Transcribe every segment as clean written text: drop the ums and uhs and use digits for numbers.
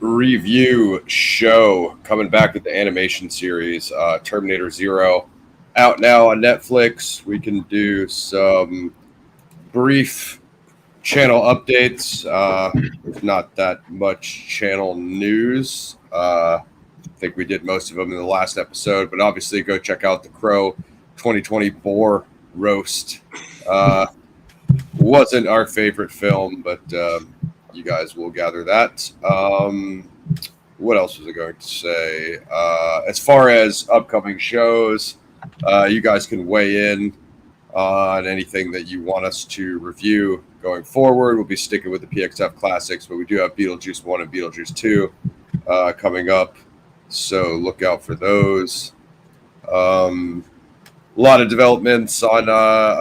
review show coming back with the animation series, Terminator Zero, out now on Netflix. We can do some brief channel updates. There's not that much channel news. I think we did most of them in the last episode, but obviously go check out the Crow 2024 roast. Wasn't our favorite film, but you guys will gather that. What else was I going to say? As far as upcoming shows, you guys can weigh in on anything that you want us to review going forward. We'll be sticking with the PXF classics, but we do have Beetlejuice 1 and Beetlejuice 2 coming up, so look out for those. A lot of developments on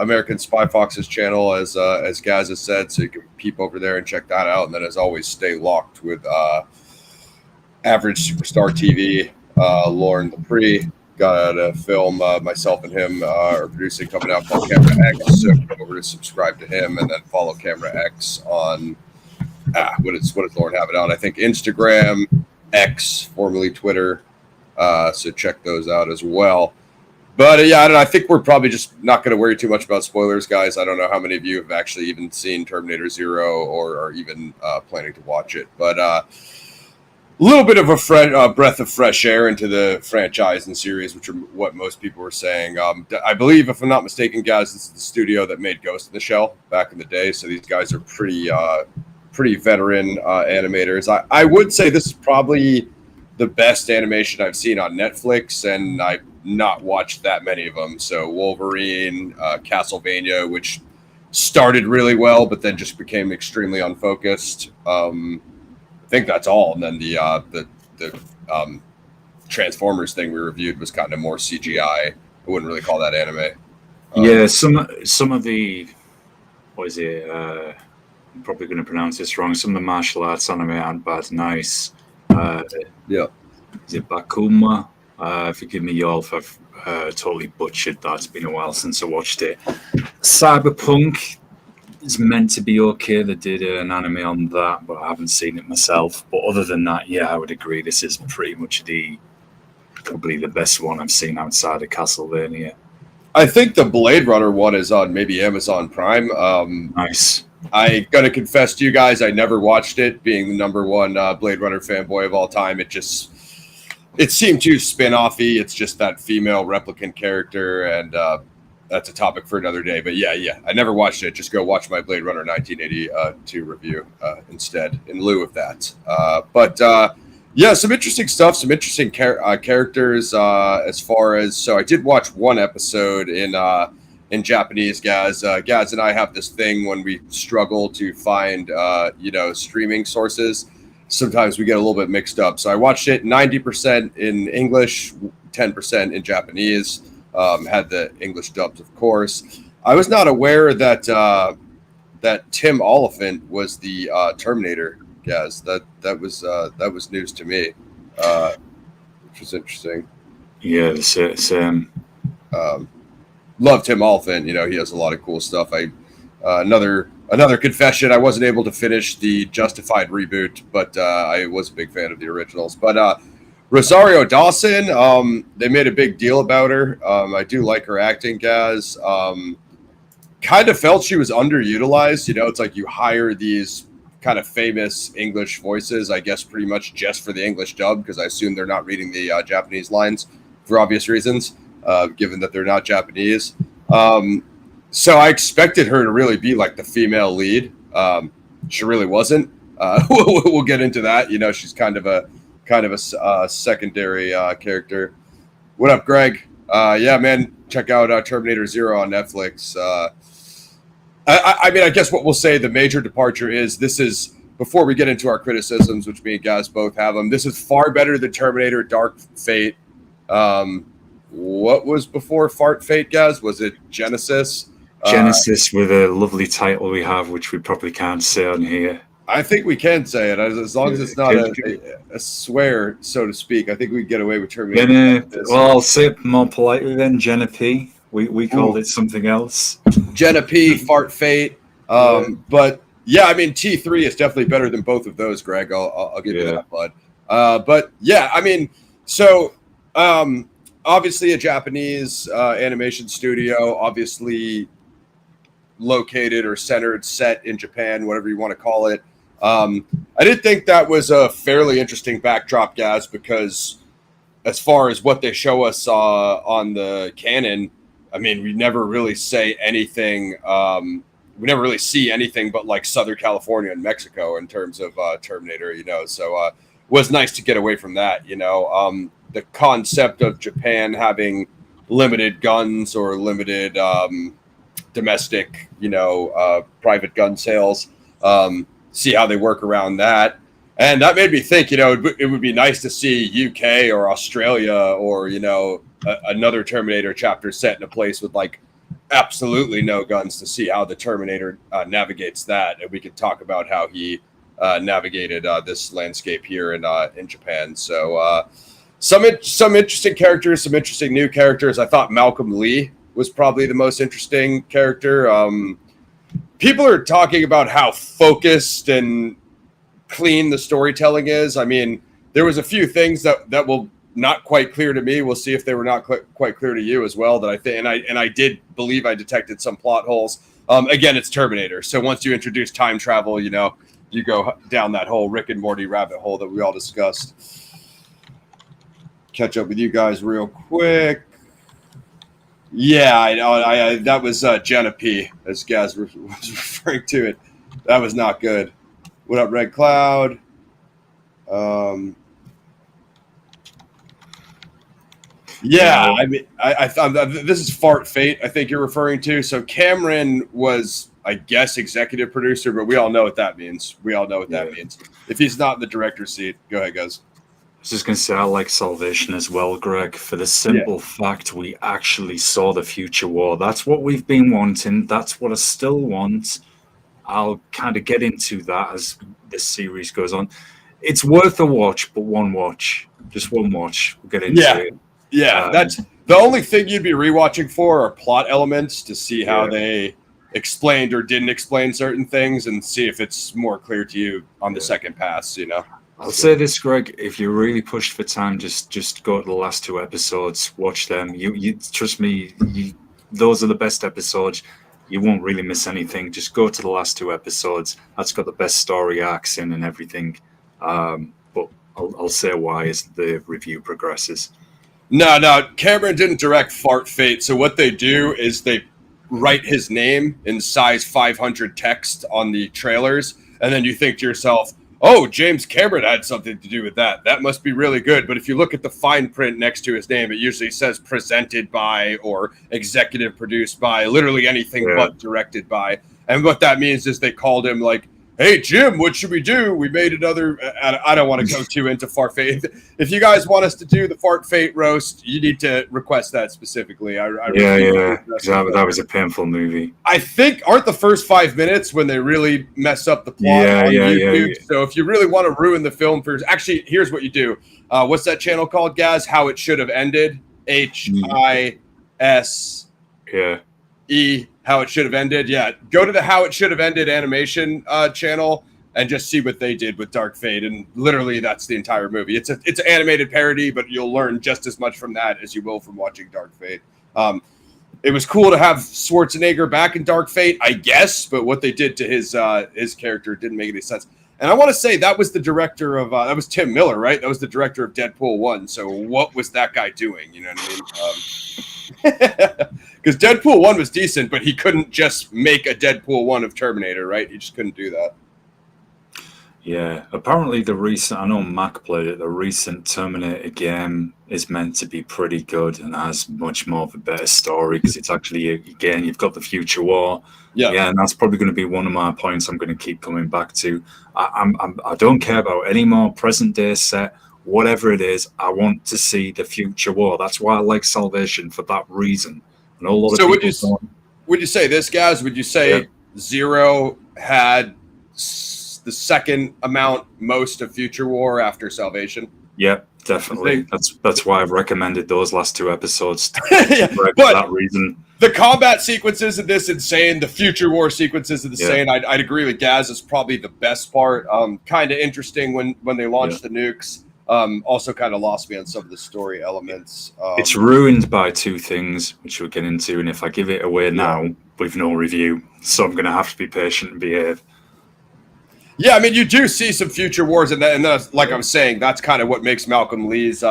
American Spy Fox's channel, as Gaz has said, so you can peep over there and check that out. And then, as always, stay locked with Average Superstar TV. Lauren Lepre got a film myself and him are producing coming out called Camera X. So come over to subscribe to him, and then follow Camera X on what does Lauren have it on? I think Instagram, X, formerly Twitter. So check those out as well. But yeah, I think we're probably just not going to worry too much about spoilers, guys. I don't know how many of you have actually even seen Terminator Zero or are even planning to watch it. But a little bit of a breath of fresh air into the franchise and series, which are what most people were saying. I believe, if I'm not mistaken, guys, this is the studio that made Ghost in the Shell back in the day. So these guys are pretty veteran animators. I would say this is probably the best animation I've seen on Netflix, and I've not watched that many of them. So Wolverine, Castlevania, which started really well, but then just became extremely unfocused. I think that's all. And then the Transformers thing we reviewed was kind of more CGI. I wouldn't really call that anime. Yeah, some of the, what is it? I'm probably going to pronounce this wrong. Some of the martial arts anime aren't bad. Nice. Yeah. Is it Bakuma? Forgive me, y'all, if I've totally butchered that. It's been a while since I watched it. Cyberpunk is meant to be okay. They did an anime on that, but I haven't seen it myself. But other than that, yeah, I would agree. This is pretty much probably the best one I've seen outside of Castlevania. I think the Blade Runner one is on maybe Amazon Prime. Nice. I gotta confess to you guys, I never watched it. Being the number one Blade Runner fanboy of all time, it seemed too spin-offy. It's just that female replicant character, and that's a topic for another day. But yeah, I never watched it. Just go watch my Blade Runner 1982 review instead, in lieu of that. But yeah, some interesting stuff, some interesting characters. As far as, so I did watch one episode in Japanese, Gaz. Gaz and I have this thing when we struggle to find streaming sources. Sometimes we get a little bit mixed up. So I watched it 90% in English, 10% in Japanese. Had the English dubs, of course. I was not aware that that Tim Oliphant was the Terminator, Gaz. That was news to me, which was interesting. Yeah, same. Love Tim Oliphant. He has a lot of cool stuff. Another confession, I wasn't able to finish the Justified reboot, but I was a big fan of the originals. But Rosario Dawson, they made a big deal about her. I do like her acting, Gaz. Kind of felt she was underutilized. It's like you hire these kind of famous English voices, I guess pretty much just for the English dub, because I assume they're not reading the Japanese lines for obvious reasons, given that they're not Japanese. So I expected her to really be like the female lead. She really wasn't. We'll get into that. She's kind of a secondary character. What up, Greg? Yeah, man, check out Terminator Zero on Netflix. I mean, I guess what we'll say the major departure is, this is, before we get into our criticisms, which me and Gaz both have them, this is far better than Terminator Dark Fate. What was before Fart Fate, Gaz? Was it Genesis? Genesis, with a lovely title we have, which we probably can't say on here. I think we can say it, as long as it's not a swear, so to speak. I think we can get away with Terminator. Well, I'll say it more politely then. Jenna P. We called it something else. Jenna P. Fart Fate. But Yeah, I mean T3 is definitely better than both of those, Greg. I'll give you that, bud. But yeah, I mean, so obviously a Japanese animation studio, obviously located or centered, set in Japan, whatever you want to call it. I did think that was a fairly interesting backdrop, guys, because as far as what they show us on the canon, I mean, we never really say anything. We never really see anything but like Southern California and Mexico in terms of Terminator, you know. So it was nice to get away from that, you know. The concept of Japan having limited guns or limited domestic, you know, private gun sales. See how they work around that. And that made me think, you know, it would be nice to see UK or Australia or, you know, another Terminator chapter set in a place with like absolutely no guns to see how the Terminator navigates that. And we could talk about how he navigated this landscape here in Japan. So some interesting characters, some interesting new characters. I thought Malcolm Lee was probably the most interesting character. People are talking about how focused and clean the storytelling is. I mean, there was a few things that will not quite clear to me. We'll see if they were not quite clear to you as well. That I think, and I did believe I detected some plot holes. Again, it's Terminator, so once you introduce time travel, you know, you go down that whole Rick and Morty rabbit hole that we all discussed. Catch up with you guys real quick. Yeah, I know. That was Jenna P, as Gaz was referring to it. That was not good. What up, Red Cloud? Yeah, I mean, I thought this is Fart Fate, I think you're referring to. So Cameron was, I guess, executive producer, but we all know what that means. We all know what that means. If he's not in the director's seat, go ahead, guys. I was just going to say, I like Salvation as well, Greg, for the simple fact we actually saw the future war. That's what we've been wanting. That's what I still want. I'll kind of get into that as this series goes on. It's worth a watch, but one watch. Just one watch. We'll get into it. Yeah, that's the only thing you'd be rewatching for are plot elements to see how they explained or didn't explain certain things and see if it's more clear to you on the second pass, you know? I'll say this, Greg. If you're really pushed for time, just go to the last two episodes, watch them. You trust me. Those are the best episodes. You won't really miss anything. Just go to the last two episodes. That's got the best story arcs in and everything. But I'll say why as the review progresses. No. Cameron didn't direct Fart Fate. So what they do is they write his name in size 500 text on the trailers, and then you think to yourself, oh, James Cameron had something to do with that. That must be really good. But if you look at the fine print next to his name, it usually says presented by or executive produced by, literally anything but directed by. And what that means is they called him like, hey, Jim, what should we do? We made another. I don't want to go too into Fart Fate. If you guys want us to do the Fart Fate roast, you need to request that specifically. That was a painful movie. I think aren't the first 5 minutes when they really mess up the plot on YouTube. Yeah. So if you really want to ruin the film for, actually, here's what you do. What's that channel called, Gaz? How It Should Have Ended. HISE. How It Should Have Ended. Yeah, go to the How It Should Have Ended animation channel and just see what they did with Dark Fate. And literally, that's the entire movie. It's an animated parody, but you'll learn just as much from that as you will from watching Dark Fate. It was cool to have Schwarzenegger back in Dark Fate, I guess, but what they did to his character didn't make any sense. And I want to say that was the director of that was Tim Miller, right? That was the director of Deadpool 1. So what was that guy doing? You know what I mean? Because Deadpool 1 was decent, but he couldn't just make a Deadpool 1 of Terminator, right? He just couldn't do that. Yeah, apparently I know Mac played it, the recent Terminator game is meant to be pretty good and has much more of a better story because it's actually, again, you've got the future war. Yeah, and that's probably going to be one of my points I'm going to keep coming back to. I don't care about any more present day set. Whatever it is, I want to see the future war. That's why I like Salvation for that reason. And a lot of would you say this, guys? Would you say Zero had the second amount most of Future War after Salvation? Yeah, definitely. That's why I've recommended those last two episodes for that reason. the combat sequences in this insane. The future war sequences is insane. I'd agree with Gaz. Is probably the best part. Kind of interesting when they launched the nukes. Also kind of lost me on some of the story elements. It's ruined by two things, which we'll get into, and if I give it away now with no review, so I'm going to have to be patient and behave. Yeah, I mean, you do see some future wars, and that's, like I was saying, that's kind of what makes Malcolm Lee's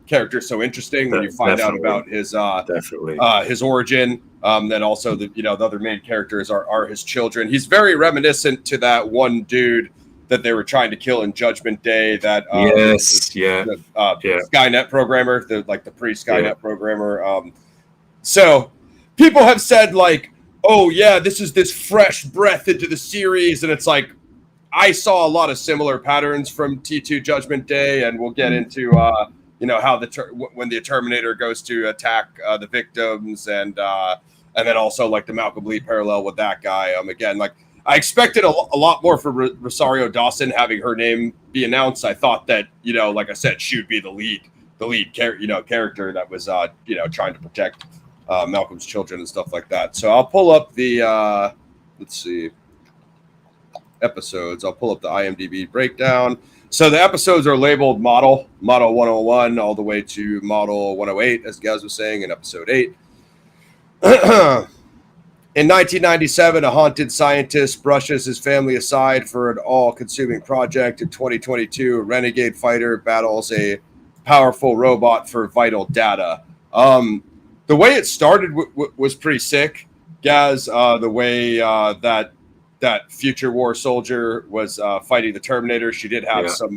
character so interesting when you find out about his his origin. Then also the other main characters are his children. He's very reminiscent to that one dude that they were trying to kill in Judgment Day. That Skynet programmer, the pre-Skynet programmer. So people have said like, oh yeah, this is this fresh breath into the series, and it's like I saw a lot of similar patterns from T2 Judgment Day, and we'll get into how when the Terminator goes to attack the victims, and then also like the Malcolm Lee parallel with that guy. Again, like I expected a lot more for Rosario Dawson having her name be announced. I thought that like I said, she would be the lead character that was trying to protect Malcolm's children and stuff like that. So I'll pull up the let's see. Episodes. I'll pull up the IMDb breakdown. So the episodes are labeled Model 101 all the way to Model 108, as Gaz was saying in episode 8. In 1997, a haunted scientist brushes his family aside for an all-consuming project. In 2022, a renegade fighter battles a powerful robot for vital data. The way it started was pretty sick, Gaz. The way that future war soldier was fighting the Terminator. She did have some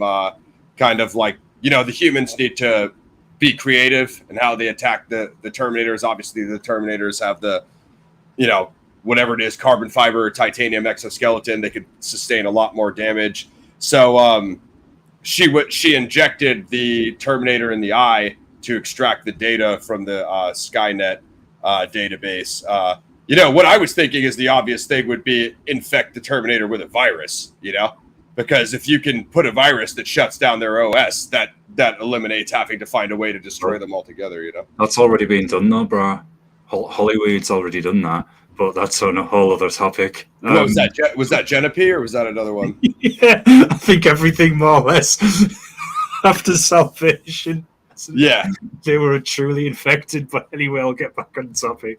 kind of like, the humans need to be creative in how they attack the Terminators. Obviously, the Terminators have the, whatever it is, carbon fiber or titanium exoskeleton. They could sustain a lot more damage. So she injected the Terminator in the eye to extract the data from the Skynet database. What I was thinking is the obvious thing would be infect the Terminator with a virus, because if you can put a virus that shuts down their OS, that eliminates having to find a way to destroy them altogether, That's already been done though, bro. Hollywood's already done that, but that's on a whole other topic. What was that? Was that Genepi or was that another one? Yeah, I think everything more or less after Salvation. Yeah, they were truly infected, but anyway, I'll get back on topic.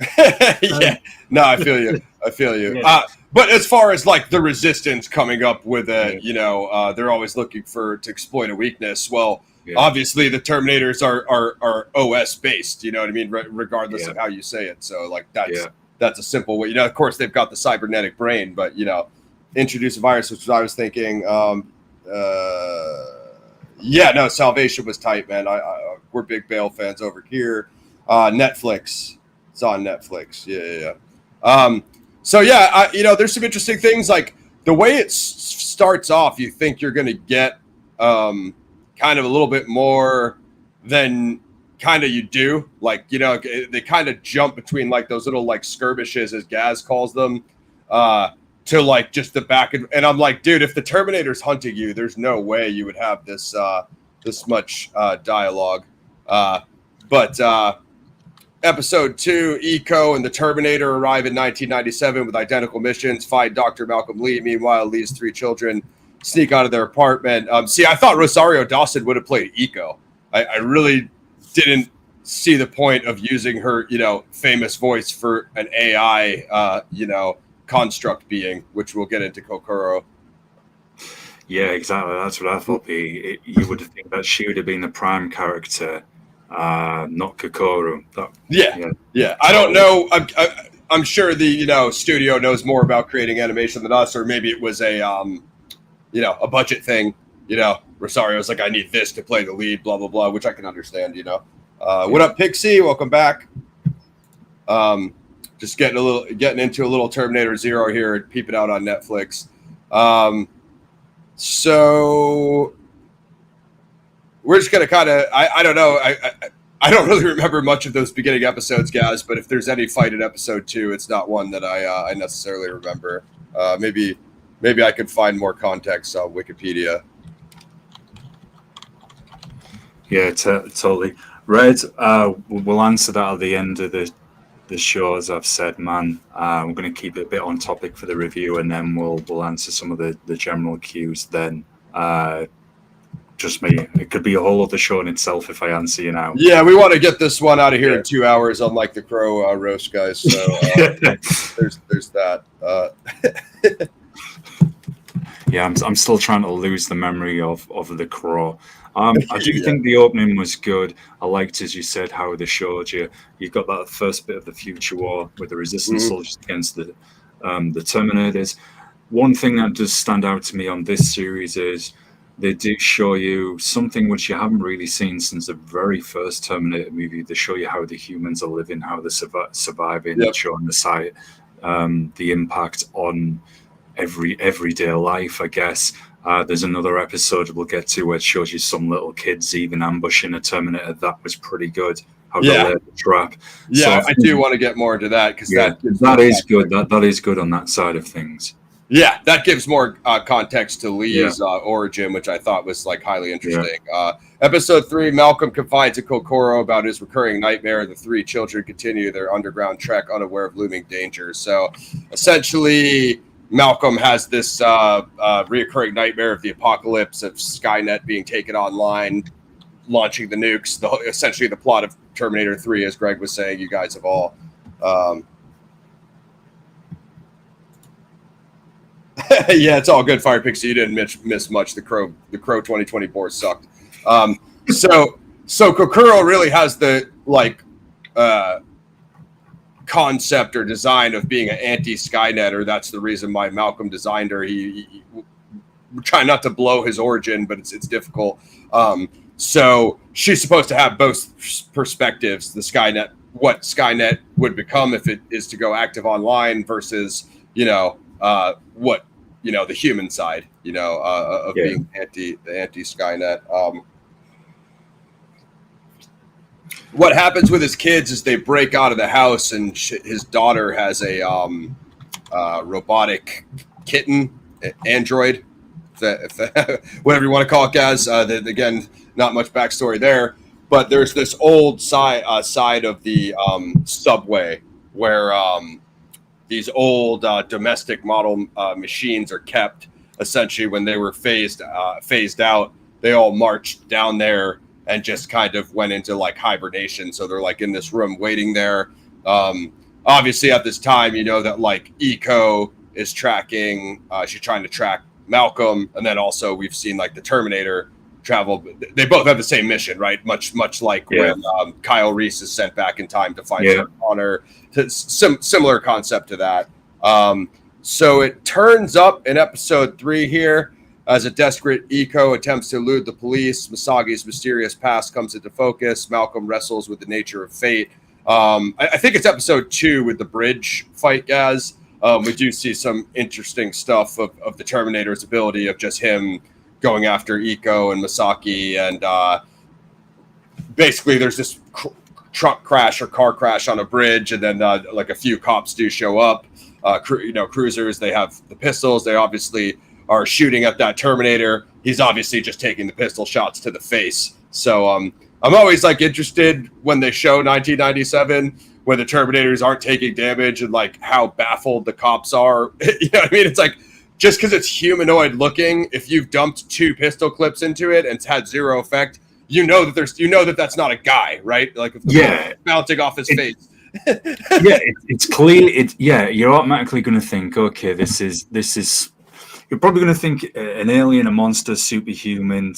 No, I feel you. Yeah. But as far as like the Resistance coming up with they're always looking to exploit a weakness. Well, obviously the Terminators are OS based. You know what I mean? Regardless of how you say it. So like that's a simple way. Of course they've got the cybernetic brain, but introduce a virus, which I was thinking. Salvation was tight, man. We're big Bale fans over here. Netflix. It's on Netflix. Yeah. There's some interesting things. Like the way it starts off, you think you're going to get kind of a little bit more than kind of you do. Like, they kind of jump between like those little like skirmishes, as Gaz calls them, to like just the back and I'm like, dude, if the Terminator's hunting you, there's no way you would have this much dialogue. But episode 2, Eco and the Terminator arrive in 1997 with identical missions, find Dr. Malcolm Lee. Meanwhile, Lee's 3 children sneak out of their apartment. I thought Rosario Dawson would have played Eco. I really didn't see the point of using her, famous voice for an AI, construct being, which we'll get into Kokoro. Yeah, exactly. That's what I thought. You would think that she would have been the prime character, not Kokoro. Yeah. I don't know. I'm sure the studio knows more about creating animation than us, or maybe it was a budget thing. Rosario's like, I need this to play the lead, blah blah blah, which I can understand. What up, Pixie? Welcome back. Just getting into a little Terminator Zero here and peeping out on Netflix. So we're just gonna kind of I don't know. I don't really remember much of those beginning episodes, guys. But if there's any fight in episode 2, it's not one that I necessarily remember. Maybe I could find more context on Wikipedia. Yeah, totally. Red, we'll answer that at the end of the the show, as I've said, man. We're going to keep it a bit on topic for the review, and then we'll answer some of the general cues then. Just me. It could be a whole other show in itself if I answer you now. Yeah, we want to get this one out of here in 2 hours, unlike the Crow roast, guys. So there's that. Yeah, I'm still trying to lose the memory of the Crow. I do think the opening was good. I liked, as you said, how they showed you got that first bit of the future war with the resistance soldiers against the Terminators. One thing that does stand out to me on this series is they do show you something which you haven't really seen since the very first Terminator movie. They show you how the humans are living, how they're surviving, showing the site, the impact on everyday life, I guess. There's another episode we'll get to where it shows you some little kids even ambushing a Terminator. That was pretty good. How they laid the trap. Yeah, so I do want to get more into that because that is good. That is good on that side of things. Yeah, that gives more context to Lee's origin, which I thought was like highly interesting. Episode 3, Malcolm confides to Kokoro about his recurring nightmare. The 3 children continue their underground trek, unaware of looming danger. So essentially, Malcolm has this reoccurring nightmare of the apocalypse, of Skynet being taken online, launching the nukes, essentially the plot of Terminator 3, as Greg was saying. You guys have all... yeah, it's all good, Fire Pixie. You didn't miss much. The Crow 2020 board sucked. So Kokoro really has the concept or design of being an anti-Skynetter. That's the reason why Malcolm designed her. He try not to blow his origin, but it's difficult. So she's supposed to have both perspectives: the Skynet, what Skynet would become if it is to go active online, versus what the human side, of being the anti-Skynet. What happens with his kids is they break out of the house, and his daughter has a robotic kitten, android, whatever you want to call it, guys. Again, not much backstory there, but there's this old side of the subway where these old domestic model machines are kept. Essentially, when they were phased out, they all marched down there and just kind of went into like hibernation. So they're like in this room waiting there. Obviously, at this time, that like Eco is tracking. She's trying to track Malcolm, and then also we've seen like the Terminator travel. They both have the same mission, right? Much like when Kyle Reese is sent back in time to find Sarah Connor. Similar concept to that. So it turns up in episode 3 here as a desperate Eco attempts to elude the police. Misagi's mysterious past comes into focus. Malcolm wrestles with the nature of fate. I think it's episode 2 with the bridge fight, guys. We do see some interesting stuff of the Terminator's ability of just him going after Eco and Misaki, and basically there's this truck crash or car crash on a bridge, and then like a few cops do show up. Cruisers, they have the pistols. They obviously are shooting at that Terminator. He's obviously just taking the pistol shots to the face. So I'm always like interested when they show 1997 when the Terminators aren't taking damage, and like how baffled the cops are. You know what I mean? It's like, just because it's humanoid looking, if you've dumped 2 pistol clips into it and it's had 0 effect, that that's not a guy, right? Like if the bouncing off his face. It's clear. You're automatically going to think, okay, this is. You're probably going to think an alien, a monster, superhuman.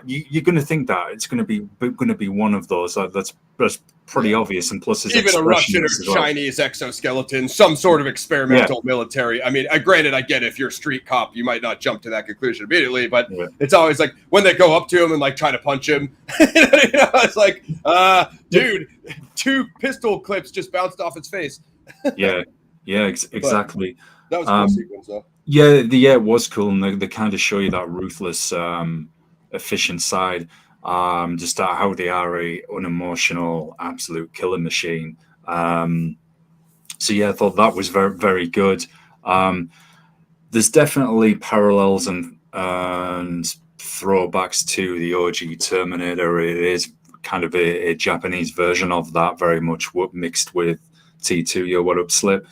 You're going to think that it's going to be one of those. That's pretty obvious. And plus, even a Russian or Chinese exoskeleton, some sort of experimental military. I mean, granted, I get it, if you're a street cop, you might not jump to that conclusion immediately, but it's always like when they go up to him and like try to punch him, it's like, dude, 2 pistol clips just bounced off its face. Exactly. That was a cool sequence, though. It was cool, and they kind of show you that ruthless, efficient side. Just how they are a unemotional, absolute killing machine. I thought that was very, very good. There's definitely parallels and throwbacks to the OG Terminator. It is kind of a Japanese version of that, very much mixed with T2. Yo, what up, Slip?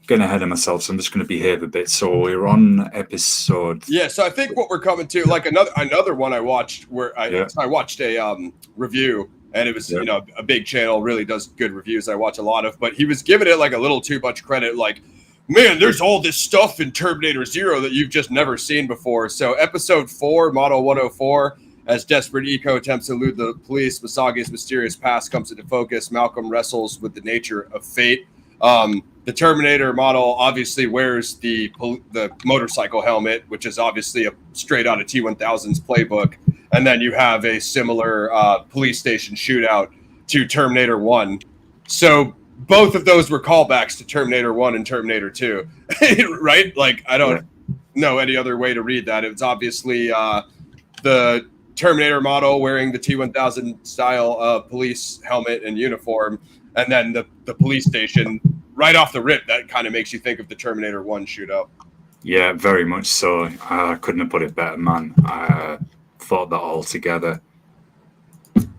Getting ahead of myself, so I'm just going to behave a bit. So we're on episode. Yeah, so I think what we're coming to, like another one I watched where I watched a review, and it was a big channel, really does good reviews. I watch a lot of, but he was giving it like a little too much credit. Like, man, there's all this stuff in Terminator Zero that you've just never seen before. So episode 4, Model 104, as desperate Eco attempts to elude the police, Misagi's mysterious past comes into focus. Malcolm wrestles with the nature of fate. The Terminator model obviously wears the motorcycle helmet, which is obviously a straight out of T-1000's playbook. And then you have a similar police station shootout to Terminator 1. So both of those were callbacks to Terminator 1 and Terminator 2, right? Like, I don't know any other way to read that. It's obviously the Terminator model wearing the T-1000 style police helmet and uniform, and then the police station right off the rip, that kind of makes you think of the Terminator 1 shootout. Yeah, very much so. I couldn't have put it better, man. I thought that all together.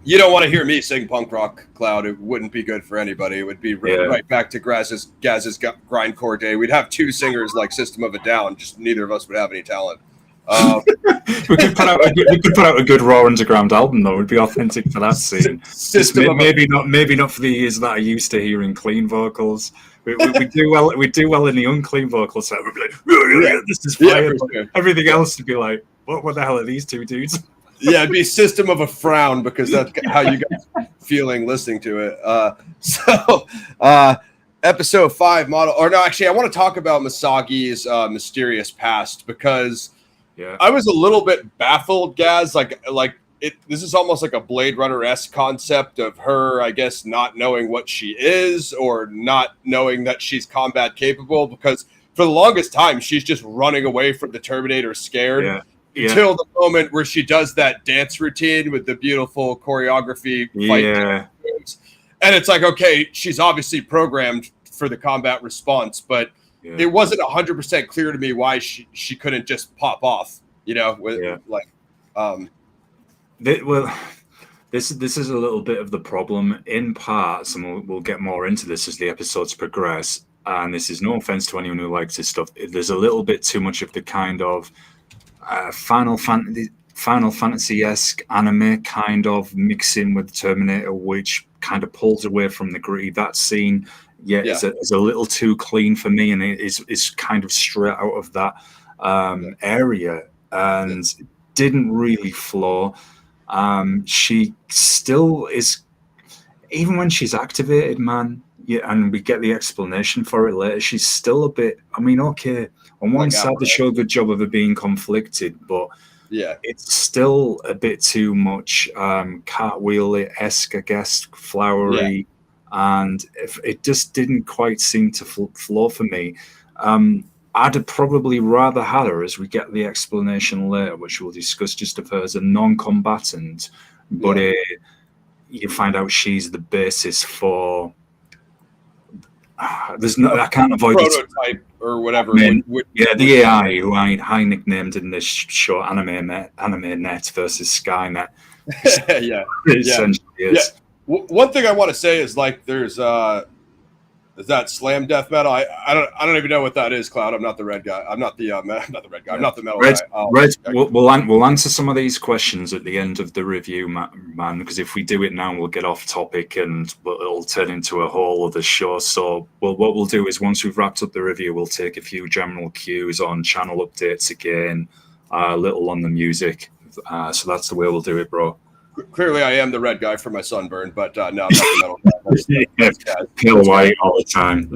You don't want to hear me sing punk rock, Cloud. It wouldn't be good for anybody. It would be right back to Gaz's grindcore day. We'd have 2 singers like System of a Down. Just neither of us would have any talent. We could put out a good Raw Underground album, though. It would be authentic for that scene. Maybe not for the ears that are used to hearing clean vocals. We do well. We do well in the unclean vocal set. We'd be like, "This is fire." Sure. Everything else would be like, "What the hell are these 2 dudes?" Yeah, it'd be System of a Frown, because that's how you guys are feeling listening to it. Episode 5 model, or no, actually, I want to talk about Misagi's mysterious past, because I was a little bit baffled, Gaz. This is almost like a Blade Runner-esque concept of her, I guess, not knowing what she is, or not knowing that she's combat capable, because for the longest time, she's just running away from the Terminator scared. Until the moment where she does that dance routine with the beautiful choreography fight moves. And it's like, okay, she's obviously programmed for the combat response, but it wasn't 100% clear to me why she couldn't just pop off, This is a little bit of the problem in parts, and we'll get more into this as the episodes progress. And this is no offense to anyone who likes this stuff. There's a little bit too much of the kind of Final Fantasy-esque anime kind of mixing with Terminator, which kind of pulls away from the gritty. That scene, is a little too clean for me, and it is kind of straight out of that area, and didn't really flow. She still is, even when she's activated, man. Yeah, and we get the explanation for it later. She's still a bit. I mean, okay. On one side, they show a good job of her being conflicted, but it's still a bit too much cartwheel-esque, I guess, flowery, and it just didn't quite seem to flow for me. I'd have probably rather had her, as we get the explanation later, which we'll discuss, just of her as a non-combatant, but you find out she's the basis for. I can't avoid prototype or whatever. The AI who I nicknamed in this show Anime Net versus Skynet. Essentially is. One thing I want to say is, like, there's is that slam death metal? I don't even know what that is, Cloud. I'm not the red guy. I'm not the red guy. I'm not the metal guy. We'll answer some of these questions at the end of the review, man. Because if we do it now, we'll get off topic and it'll turn into a whole other show. So, what we'll do is, once we've wrapped up the review, we'll take a few general cues on channel updates again, a little on the music. So that's the way we'll do it, bro. Clearly, I am the red guy for my sunburn, but no, I'm not the metal guy. Pale white all the time.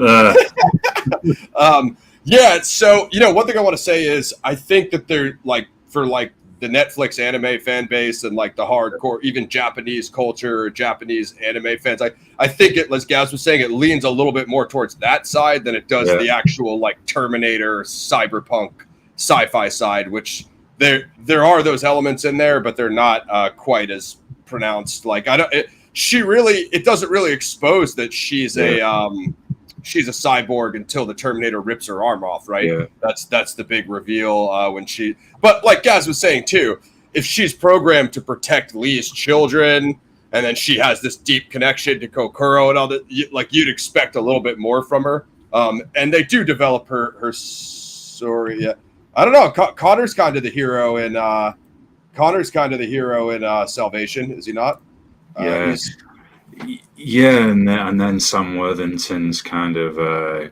So, one thing I want to say is, I think that they're for the Netflix anime fan base and like the hardcore, even Japanese culture, Japanese anime fans, I think it, as Gaz was saying, it leans a little bit more towards that side than it does the actual like Terminator, cyberpunk, sci-fi side, which there are those elements in there, but they're not quite as pronounced. Like, it doesn't really expose that she's a cyborg until the Terminator rips her arm off, right? That's the big reveal but like Gaz was saying too, if she's programmed to protect Lee's children, and then she has this deep connection to Kokoro and all that, you'd expect a little bit more from her. And they do develop her story. Yeah. I don't know. Connor's kind of the hero in Salvation, is he not? Yeah. And then Sam Worthington's kind of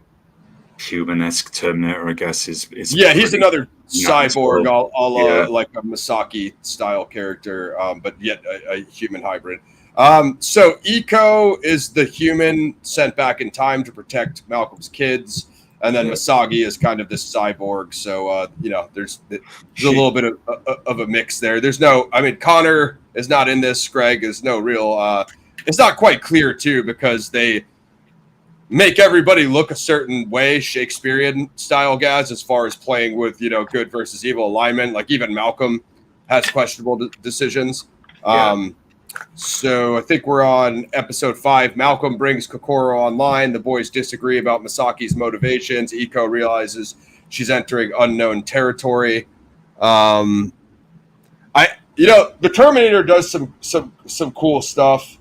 human-esque Terminator, I guess, is he's another cyborg, like a Misaki style character, but yet a human hybrid. So Iko is the human sent back in time to protect Malcolm's kids, and then Misaki is kind of this cyborg. So there's a little bit of a mix there. There's no, I mean, Connor is not in this. Greg is no real. It's not quite clear too, because they make everybody look a certain way, Shakespearean style, guys, as far as playing with, good versus evil alignment. Like even Malcolm has questionable decisions. So I think we're on episode 5. Malcolm brings Kokoro online. The boys disagree about Misaki's motivations. Iko realizes she's entering unknown territory. The Terminator does some cool stuff.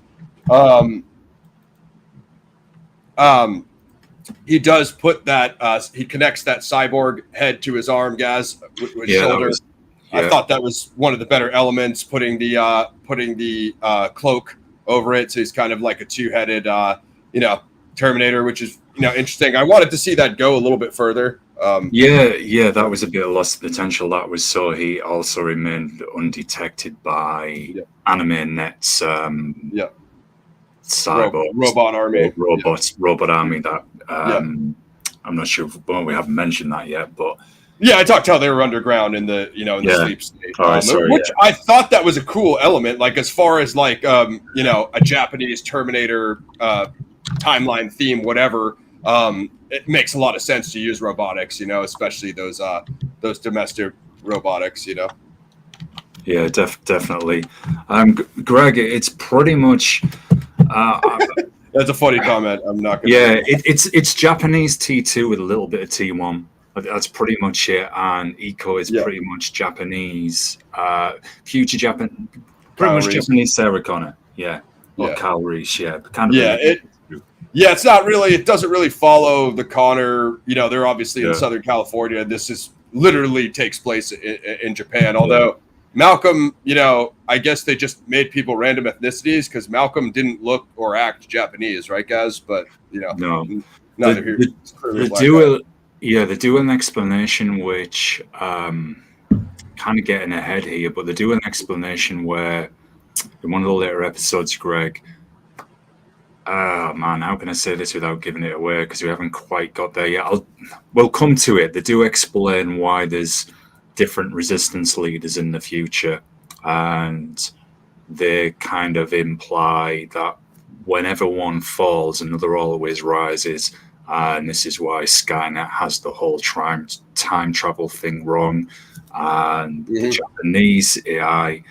He does put that. He connects that cyborg head to his arm, guys, with shoulder. I thought that was one of the better elements. Putting the cloak over it, so he's kind of like a two-headed, Terminator, which is interesting. I wanted to see that go a little bit further. That was a bit of lost potential. That was so he also remained undetected by Anime Net's cyborg robot army, robot army. That I'm not sure if we haven't mentioned that yet, but I talked how they were underground in the the sleep state, which I thought that was a cool element. Like as far as like a Japanese Terminator timeline theme, whatever. It makes a lot of sense to use robotics, especially those domestic robotics, Yeah, definitely. Greg, it's pretty much. That's a funny comment. I'm not gonna. Yeah, it's Japanese T2 with a little bit of T1. That's pretty much it. And Iko is pretty much Japanese. Future Japan, pretty much Japanese Sarah Connor. Yeah, or calories. Yeah, kind of. It's not really. It doesn't really follow the Connor. They're obviously in Southern California. This is literally takes place in Japan. Although Malcolm, I guess they just made people random ethnicities because Malcolm didn't look or act Japanese, right, guys? But no. They do an explanation which kind of getting ahead here, but they do an explanation where in one of the later episodes, Greg. Man, how can I say this without giving it away? Because we haven't quite got there yet. We'll come to it. They do explain why there's different resistance leaders in the future, and they kind of imply that whenever one falls, another always rises. And this is why Skynet has the whole time travel thing wrong. And the Japanese AI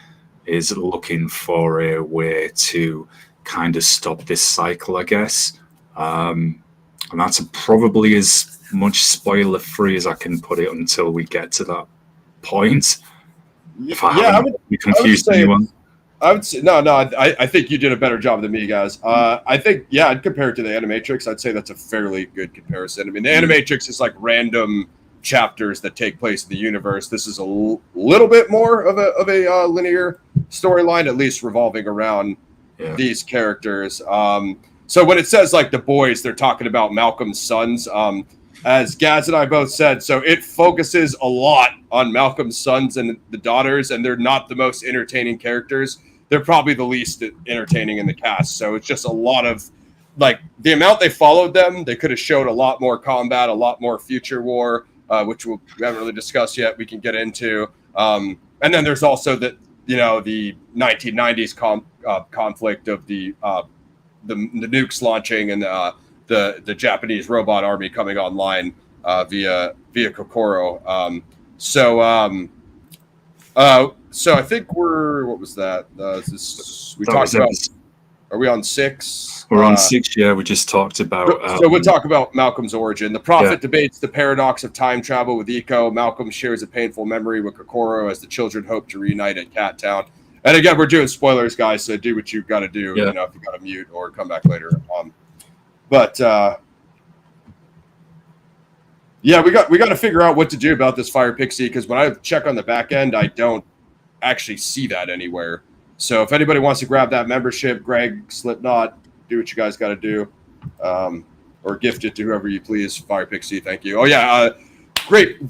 is looking for a way to kind of stop this cycle, I guess. And that's probably as much spoiler free as I can put it until we get to that point. If I haven't confused anyone. I would say no. I think you did a better job than me, guys. I think I'd compare it to the Animatrix. I'd say that's a fairly good comparison. I mean, the Animatrix is like random chapters that take place in the universe. This is a little bit more of a linear storyline, at least revolving around these characters. So when it says like the boys, they're talking about Malcolm's sons. As Gaz and I both said, so it focuses a lot on Malcolm's sons and the daughters, and they're not the most entertaining characters. They're probably the least entertaining in the cast. So it's just a lot of like the amount they followed them. They could have showed a lot more combat, a lot more future war, which we haven't really discussed yet. We can get into. And then there's also the 1990s conflict of the nukes launching and the Japanese robot army coming online via Kokoro. So I think what was that? We talked about Are we on 6? We're on 6. Yeah, we just talked about. So we'll talk about Malcolm's origin. The prophet debates the paradox of time travel with Iko. Malcolm shares a painful memory with Kokoro as the children hope to reunite at Cat Town. And again, we're doing spoilers, guys. So do what you've got to do. You know, if you got to mute or come back later. Yeah, we got to figure out what to do about this Fire Pixie, because when I check on the back end, I don't actually see that anywhere. So if anybody wants to grab that membership, Greg, Slipknot, do what you guys got to do, or gift it to whoever you please. Fire Pixie, thank you. Oh yeah, great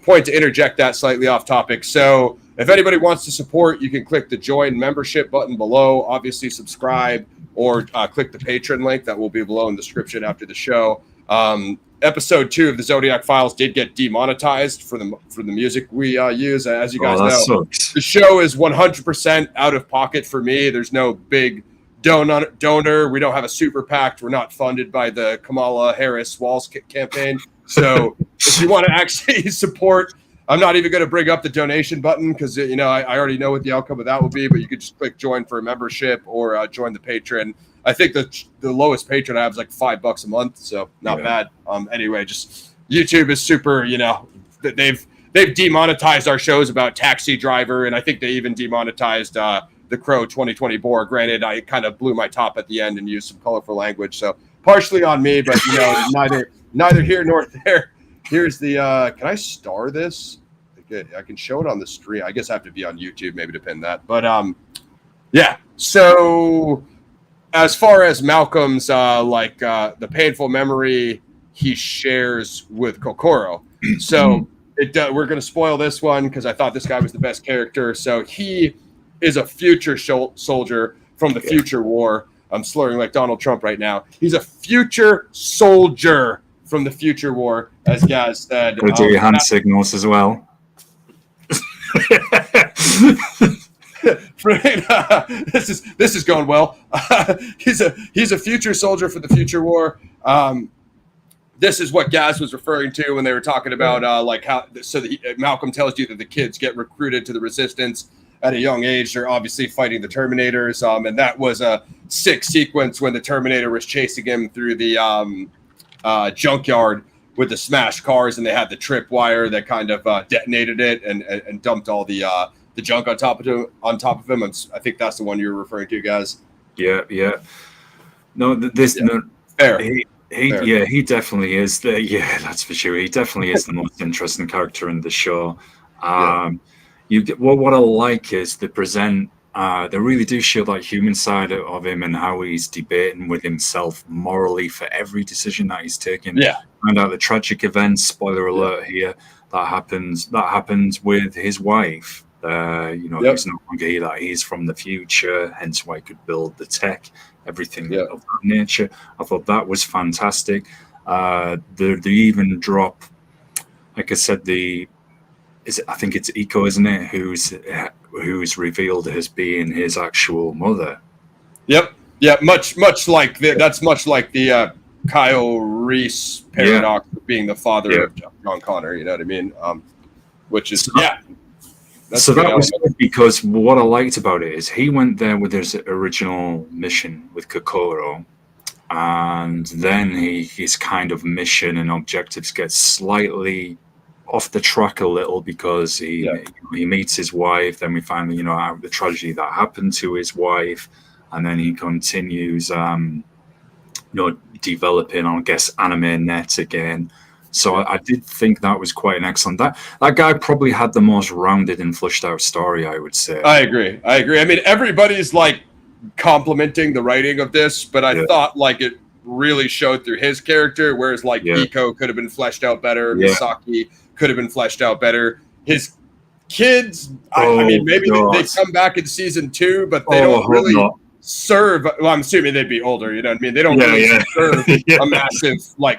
point to interject that slightly off topic. So if anybody wants to support, you can click the join membership button below. Obviously, subscribe or click the Patreon link that will be below in the description after the show. Episode 2 of the Zodiac Files did get demonetized for the music we use. As you guys know, sucks. The show is 100% out of pocket for me. There's no big donor. We don't have a super PAC. We're not funded by the Kamala Harris Walls campaign. So if you want to actually support, I'm not even going to bring up the donation button because I already know what the outcome of that will be. But you could just click join for a membership or join the Patreon. I think the lowest patron I have is like $5 a month, so not bad. Anyway, just YouTube is super. They've demonetized our shows about Taxi Driver, and I think they even demonetized the Crow 2020 Boar. Granted, I kind of blew my top at the end and used some colorful language, so partially on me, but neither here nor there. Here's the. Can I star this? I can show it on the stream. I guess I have to be on YouTube maybe to pin that, but yeah. So as far as Malcolm's the painful memory he shares with Kokoro, so we're going to spoil this one because I thought this guy was the best character. So he is a future soldier from the future war. I'm slurring like Donald Trump right now. He's a future soldier from the future war, as Gaz said. Go do your hand signals as well. This is going well. He's a future soldier for the future war. This is what Gaz was referring to when they were talking about Malcolm tells you that the kids get recruited to the resistance at a young age. They're obviously fighting the Terminators, and that was a sick sequence when the Terminator was chasing him through the junkyard with the smashed cars, and they had the tripwire that kind of detonated it and dumped all the junk on top of him. I think that's the one you're referring to, guys. Yeah. No, fair. He definitely is. That's for sure. He definitely is the most interesting character in the show. What I like is they present. They really do show that human side of him and how he's debating with himself morally for every decision that he's taking. Yeah. Find out the tragic events. Spoiler alert here. That happens with his wife. He's no longer here. That he's from the future, hence why he could build the tech, everything of that nature. I thought that was fantastic. They even drop, like I said, I think it's Iko, isn't it? Who's revealed as being his actual mother. Yep. Yeah. Much like that's much like the Kyle Reese paradox of being the father of John Connor. You know what I mean? Which is So that was good, because what I liked about it is he went there with his original mission with Kokoro, and then his kind of mission and objectives get slightly off the track a little because he meets his wife. Then we find out the tragedy that happened to his wife, and then he continues developing, I guess, anime net again. So I did think that was quite an excellent. That guy probably had the most rounded and fleshed out story, I would say. I agree. I mean, everybody's complimenting the writing of this, but I thought it really showed through his character, whereas Iko could have been fleshed out better. Misaki could have been fleshed out better. His kids, I mean, maybe they come back in season 2, but they don't really serve. Well, I'm assuming they'd be older. You know what I mean? They don't really serve a massive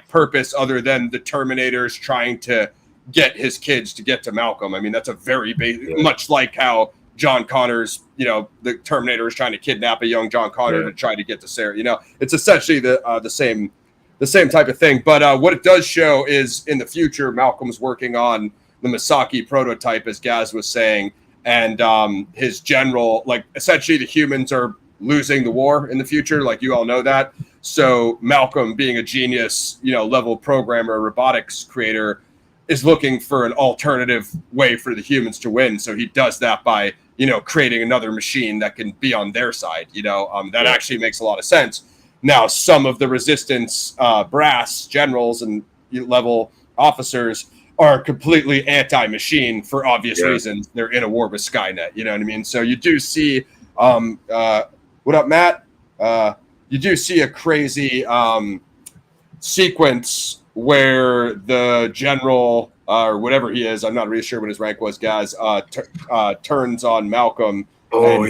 purpose other than the Terminators trying to get his kids to get to Malcolm. I mean, that's a very much like how John Connor's, the Terminator is trying to kidnap a young John Connor to try to get to Sarah. It's essentially the same type of thing. But what it does show is in the future, Malcolm's working on the Misaki prototype, as Gaz was saying, and his general, essentially the humans are losing the war in the future. Like you all know that. So Malcolm, being a genius, level programmer, robotics creator, is looking for an alternative way for the humans to win. So he does that by, creating another machine that can be on their side. That actually makes a lot of sense. Now, some of the resistance brass generals and level officers are completely anti-machine for obvious reasons. They're in a war with Skynet. You know what I mean? So you do see, what up, Matt? You do see a crazy sequence where the general or whatever he is, I'm not really sure what his rank was, guys, turns on Malcolm. Oh,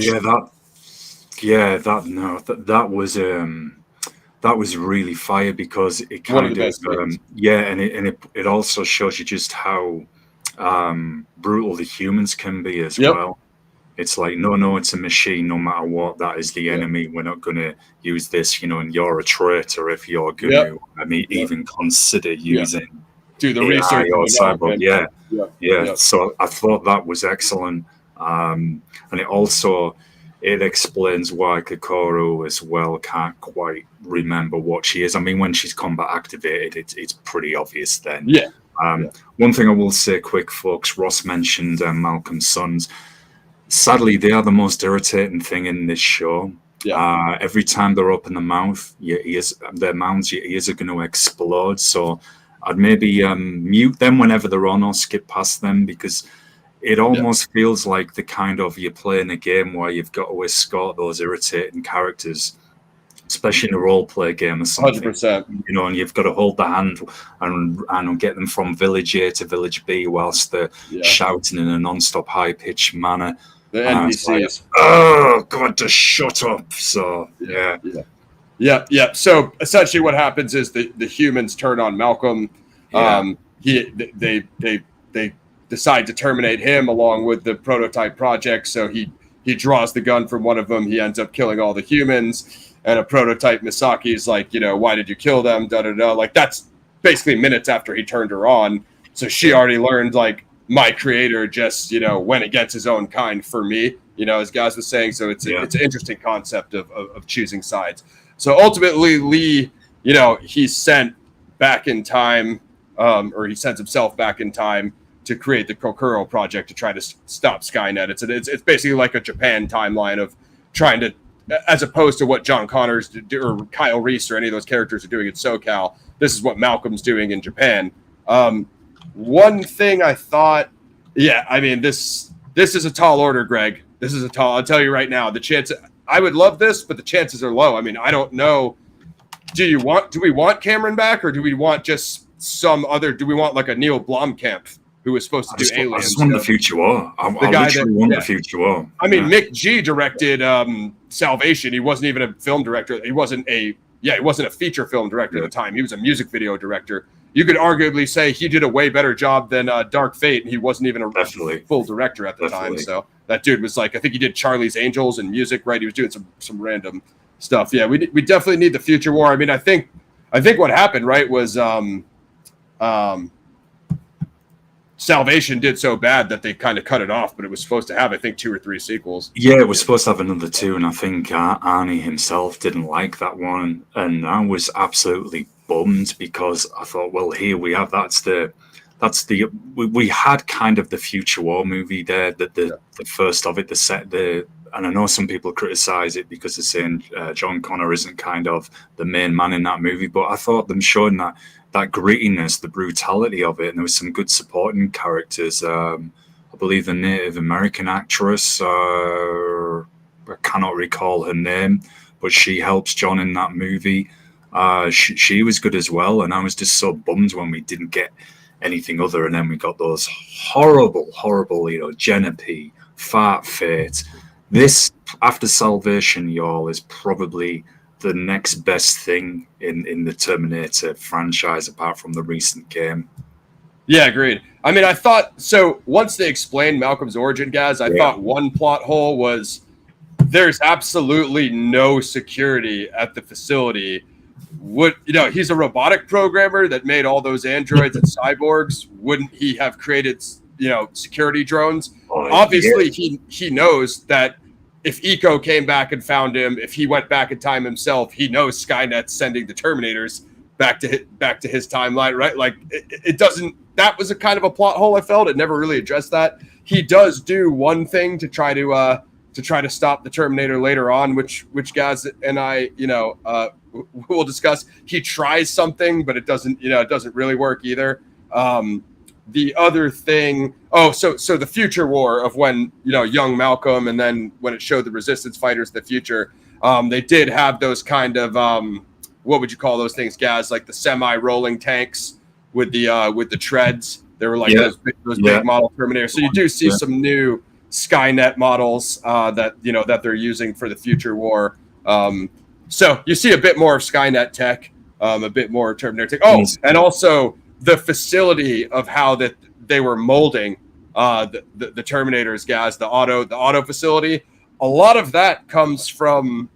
that was really fire, because it kind of and it also shows you just how brutal the humans can be as well. It's like, no, it's a machine, no matter what, that is the enemy. We're not going to use this, and you're a traitor if you're going to, even consider using do the research or cyber. So I thought that was excellent. And it explains why Kokoro as well can't quite remember what she is. I mean, when she's combat activated, it's pretty obvious then. One thing I will say quick, folks, Ross mentioned Malcolm's sons. Sadly, they are the most irritating thing in this show. Every time they're up in the mouth, your ears are going to explode. So I'd maybe mute them whenever they're on or skip past them, because it almost feels like the kind of you're playing a game where you've got to escort those irritating characters, especially in a role play game or something. 100%. And you've got to hold the hand and get them from village A to village B whilst they're shouting in a non-stop high-pitched manner. The NPCs. Oh God, just shut up. So yeah. So essentially, what happens is the humans turn on Malcolm. They decide to terminate him along with the prototype project. So he draws the gun from one of them. He ends up killing all the humans. And a prototype Misaki is like, why did you kill them? Like, that's basically minutes after he turned her on. So she already learned, like, my creator just, went against his own kind for me, as Gaz was saying. So it's an interesting concept of choosing sides. So ultimately, Lee, he's sent back in time, or he sends himself back in time to create the Kokoro project to try to stop Skynet. It's basically like a Japan timeline of trying to, as opposed to what John Connors do, or Kyle Reese or any of those characters are doing in SoCal. This is what Malcolm's doing in Japan. One thing I thought, this is a tall order, Greg. This is I'll tell you right now, the chance, I would love this, but the chances are low. I mean, I don't know. Do we want Cameron back, or do we want just do we want like a Neil Blomkamp who was supposed to do Aliens? I just want the Future War. I literally want the Future War. I mean, Mick G directed Salvation. He wasn't even a film director. He wasn't a feature film director at the time. He was a music video director. You could arguably say he did a way better job than Dark Fate, and he wasn't even a full director at the time. So that dude was like, I think he did Charlie's Angels and music, right? He was doing some random stuff. Yeah, we definitely need the Future War. I mean, I think what happened, right, was Salvation did so bad that they kind of cut it off, but it was supposed to have, I think, 2 or 3 sequels. Yeah, it was supposed to have another 2, and I think Arnie himself didn't like that one, and I was absolutely bummed, because I thought, well, here we have we had kind of the Future War movie there, the first of it, and I know some people criticize it because they're saying John Connor isn't kind of the main man in that movie, but I thought them showing that grittiness, the brutality of it, and there was some good supporting characters. I believe the Native American actress, I cannot recall her name, but she helps John in that movie. She was good as well, and I was just so bummed when we didn't get anything other, and then we got those horrible, Jenna P, Fart Fate. This, after Salvation, y'all, is probably the next best thing in the Terminator franchise, apart from the recent game. Yeah, agreed. I mean, I thought, so once they explained Malcolm's origin, guys, I thought one plot hole was there's absolutely no security at the facility. He's a robotic programmer that made all those androids and cyborgs. Wouldn't he have created, security drones? Obviously, he knows that if Eco came back and found him, if he went back in time himself, he knows Skynet's sending the Terminators back to his timeline, right? Like it doesn't. That was a kind of a plot hole. I felt it never really addressed that. He does do one thing to try to stop the Terminator later on, which guys and I, we'll discuss. He tries something, but it doesn't really work either. The other thing, so the future war of when, young Malcolm, and then when it showed the resistance fighters in the future, they did have those kind of, what would you call those things, guys? Like the semi-rolling tanks with the treads. They were like those big model Terminators. So you do see some new Skynet models that they're using for the future war. So you see a bit more of Skynet tech, a bit more Terminator tech. Oh, and also the facility of how that they were molding the Terminators, guys, the auto facility. A lot of that comes from,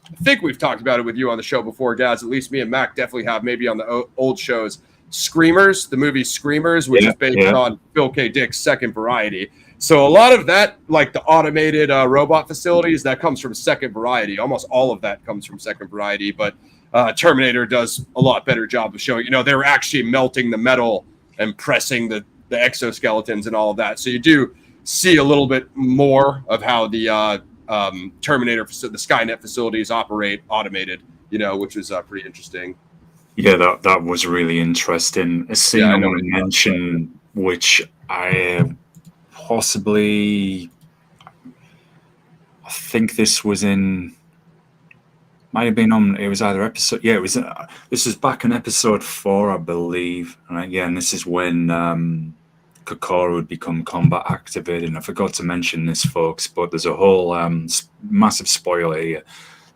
I think we've talked about it with you on the show before, guys. At least me and Mac definitely have, maybe on the old shows. Screamers, the movie Screamers, which is based on Phil K. Dick's Second Variety. So a lot of that, like the automated robot facilities, that comes from Second Variety. Almost all of that comes from Second Variety, but Terminator does a lot better job of showing, they were actually melting the metal and pressing the exoskeletons and all of that. So you do see a little bit more of how the Terminator, the Skynet facilities operate automated, which was pretty interesting. Yeah, that was really interesting. A scene I want to mention, which I think this was might have been on, it was either episode, this was back in episode 4, I believe. And again, this is when Kokoro would become combat activated. And I forgot to mention this, folks, but there's a whole massive spoiler here.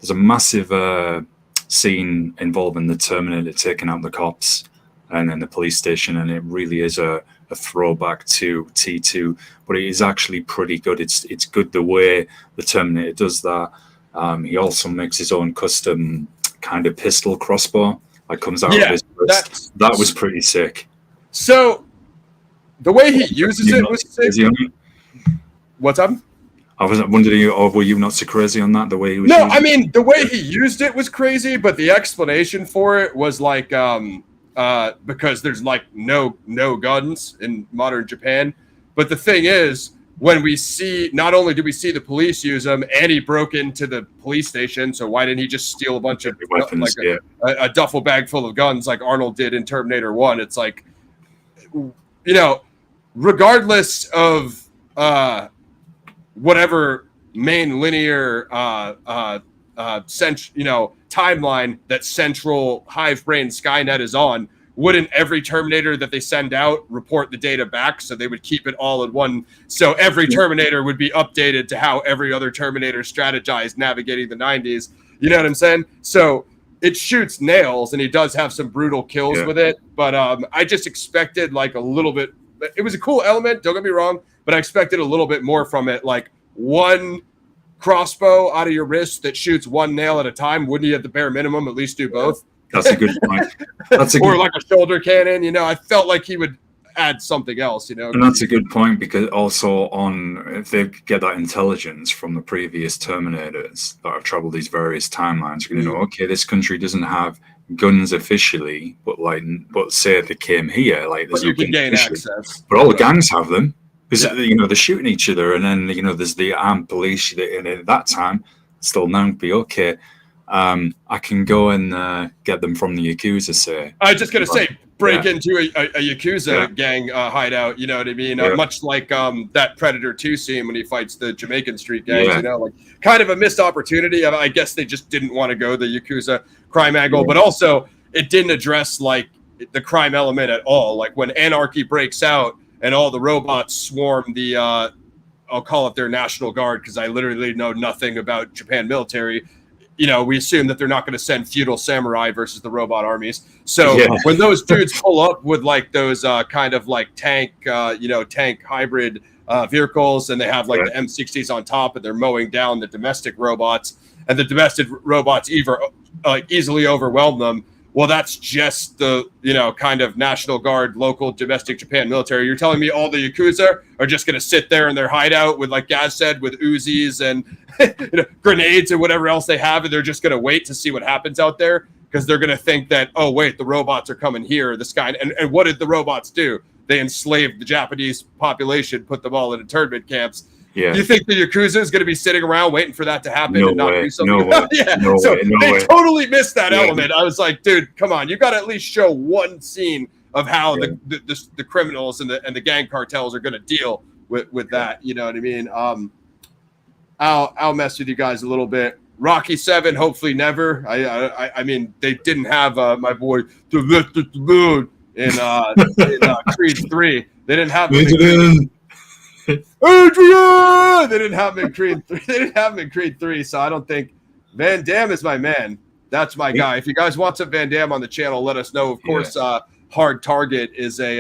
There's a massive scene involving the Terminator taking out the cops and then the police station, and it really is a throwback to T2, but it is actually pretty good. It's good the way the Terminator does that. He also makes his own custom kind of pistol crossbow that comes out of his wrist. That was pretty sick. So the way he uses it was sick. What's up? I was wondering, were you not so crazy on that? The way he was I mean, the way he used it was crazy, but the explanation for it was like because there's like no guns in modern Japan. But the thing is, when we see, not only do we see the police use them, and he broke into the police station, so why didn't he just steal a bunch of weapons, a duffel bag full of guns like Arnold did in Terminator 1? It's like, regardless of whatever main linear timeline that central hive brain Skynet is on, wouldn't every Terminator that they send out report the data back? So they would keep it all in one. So every Terminator would be updated to how every other Terminator strategized navigating the 90s. You know what I'm saying? So it shoots nails, and he does have some brutal kills with it. But I just expected like a little bit. It was a cool element, don't get me wrong, but I expected a little bit more from it. Like one crossbow out of your wrist that shoots one nail at a time. Wouldn't you at the bare minimum at least do both? That's a good point. Or like a shoulder cannon, I felt like he would add something else, And that's a good point, because also if they get that intelligence from the previous Terminators that have traveled these various timelines, you're going to know, okay, this country doesn't have guns officially, but say they came here, like there's you can gain access. But all the gangs have them, because they're shooting each other, and then there's the armed police. And at that time, still now be okay. I can go and get them from the Yakuza, say. I was just going to say, break into a Yakuza gang hideout, you know what I mean? Much like that Predator 2 scene when he fights the Jamaican street gangs, like kind of a missed opportunity. I guess they just didn't want to go the Yakuza crime angle, but also it didn't address like the crime element at all. Like when anarchy breaks out and all the robots swarm the, I'll call it their National Guard, because I literally know nothing about Japan military. We assume that they're not going to send feudal samurai versus the robot armies. So when those dudes pull up with like those kind of like tank hybrid vehicles, and they have like the M60s on top, and they're mowing down the domestic robots, and the domestic robots easily overwhelm them. Well, that's just the, kind of National Guard, local domestic Japan military. You're telling me all the Yakuza are just going to sit there in their hideout with, like Gaz said, with Uzis and grenades and whatever else they have, and they're just going to wait to see what happens out there because they're going to think that, oh, wait, the robots are coming here. The sky. And what did the robots do? They enslaved the Japanese population, put them all in internment camps. Yeah. You think the Yakuza is going to be sitting around waiting for that to happen and not do something? No way. Yeah. No So way. No they way. totally missed that element. I was like, dude, come on. You got to at least show one scene of how the criminals and the gang cartels are going to deal with that. You know what I mean? I'll mess with you guys a little bit. Rocky 7, hopefully never. I mean, they didn't have my boy the lift at the moon in Creed 3. They didn't have him. Adrian! They didn't have him in Creed 3. They didn't have him in Creed 3, so I don't think Van Damme is my man. That's my guy. If you guys want some Van Damme on the channel, let us know. Of course, Hard Target is a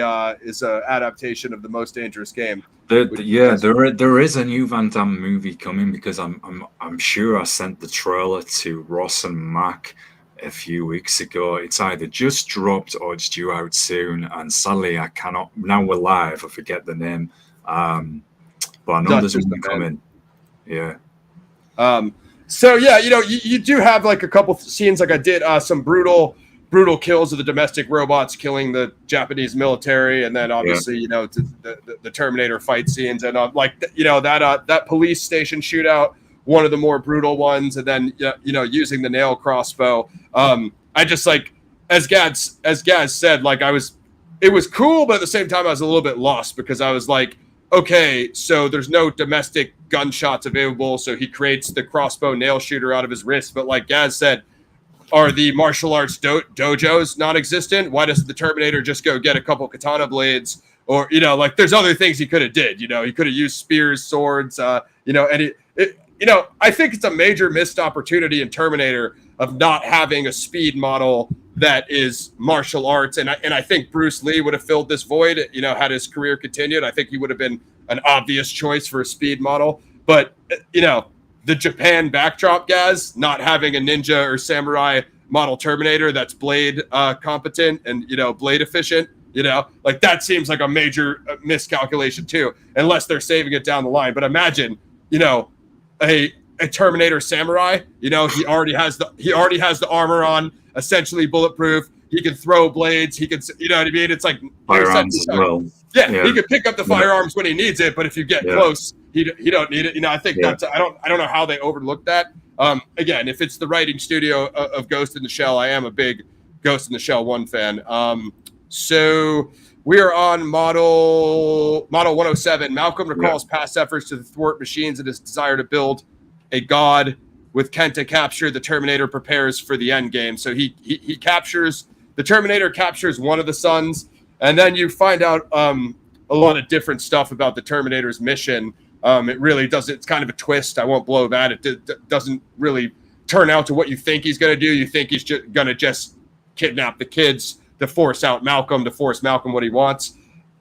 adaptation of The Most Dangerous Game. There is a new Van Damme movie coming because I'm sure I sent the trailer to Ross and Mac a few weeks ago. It's either just dropped or it's due out soon, and sadly I cannot. Now we're live. I forget the name. But I know there's one coming. Yeah. So yeah, you do have like a couple scenes, like I did some brutal kills of the domestic robots killing the Japanese military, and then obviously the Terminator fight scenes, and that police station shootout, one of the more brutal ones, and then using the nail crossbow. I just like as Gaz said, like it was cool, but at the same time I was a little bit lost because I was like, okay, so there's no domestic gunshots available, so he creates the crossbow nail shooter out of his wrist. But like Gaz said, are the martial arts dojos non-existent? Why doesn't the Terminator just go get a couple katana blades? Or, like there's other things he could have did. He could have used spears, swords, and I think it's a major missed opportunity in Terminator of not having a speed model that is martial arts. And I think Bruce Lee would have filled this void, had his career continued. I think he would have been an obvious choice for a speed model. But, the Japan backdrop, guys, not having a ninja or samurai model Terminator that's blade competent and, blade efficient, like that seems like a major miscalculation too, unless they're saving it down the line. But imagine, a Terminator samurai, he already has the armor on, essentially bulletproof. He can throw blades. He can, you know what I mean? It's like firearms as well. Yeah, he can pick up the firearms when he needs it, but if you get close, he don't need it. I think that's I don't know how they overlooked that. Again, if it's the writing studio of Ghost in the Shell, I am a big Ghost in the Shell 1 fan. So we are on model 107. Malcolm recalls past efforts to thwart machines and his desire to build a god. With Kenta captured, the Terminator prepares for the end game. So he captures the Terminator, captures one of the sons, and then you find out a lot of different stuff about the Terminator's mission. It really does. It's kind of a twist. I won't blow that. It doesn't really turn out to what you think he's going to do. You think he's going to just kidnap the kids to force Malcolm what he wants.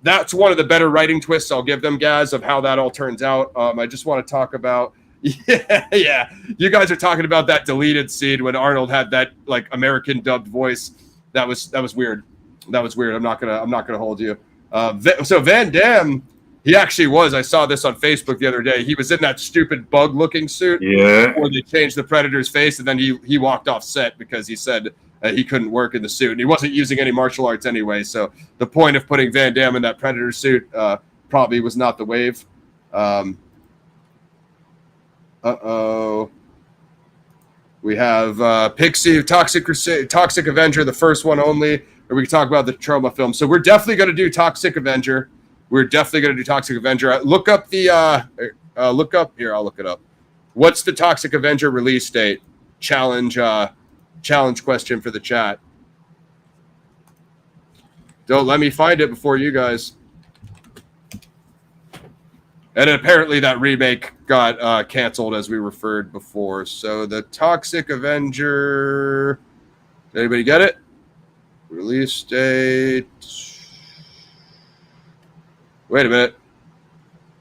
That's one of the better writing twists I'll give them, guys, of how that all turns out. I just want to talk about. Yeah. You guys are talking about that deleted scene when Arnold had that like American dubbed voice. That was weird. That was weird. I'm not gonna hold you. So Van Damme, he actually was. I saw this on Facebook the other day. He was in that stupid bug looking suit. Yeah. Before they changed the Predator's face, and then he walked off set because he said he couldn't work in the suit, and he wasn't using any martial arts anyway. So the point of putting Van Damme in that Predator suit probably was not the wave. We have Pixie, Toxic Avenger, the first one only, or we can talk about the Trauma film. So we're definitely going to do Toxic Avenger. Look up the look up here. I'll look it up. What's the Toxic Avenger release date? Challenge question for the chat. Don't let me find it before you guys. And apparently that remake got canceled, as we referred before. So the Toxic Avenger. Did anybody get it? Release date. Wait a minute.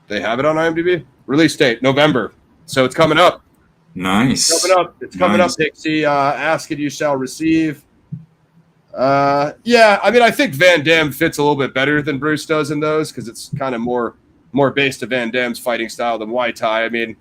They have it on IMDb? Release date, November. So it's coming up. Nice. It's coming up, Pixie. Ask and you shall receive. Yeah, I mean, I think Van Damme fits a little bit better than Bruce does in those because it's kind of more based to Van Damme's fighting style than Muay Thai. I mean,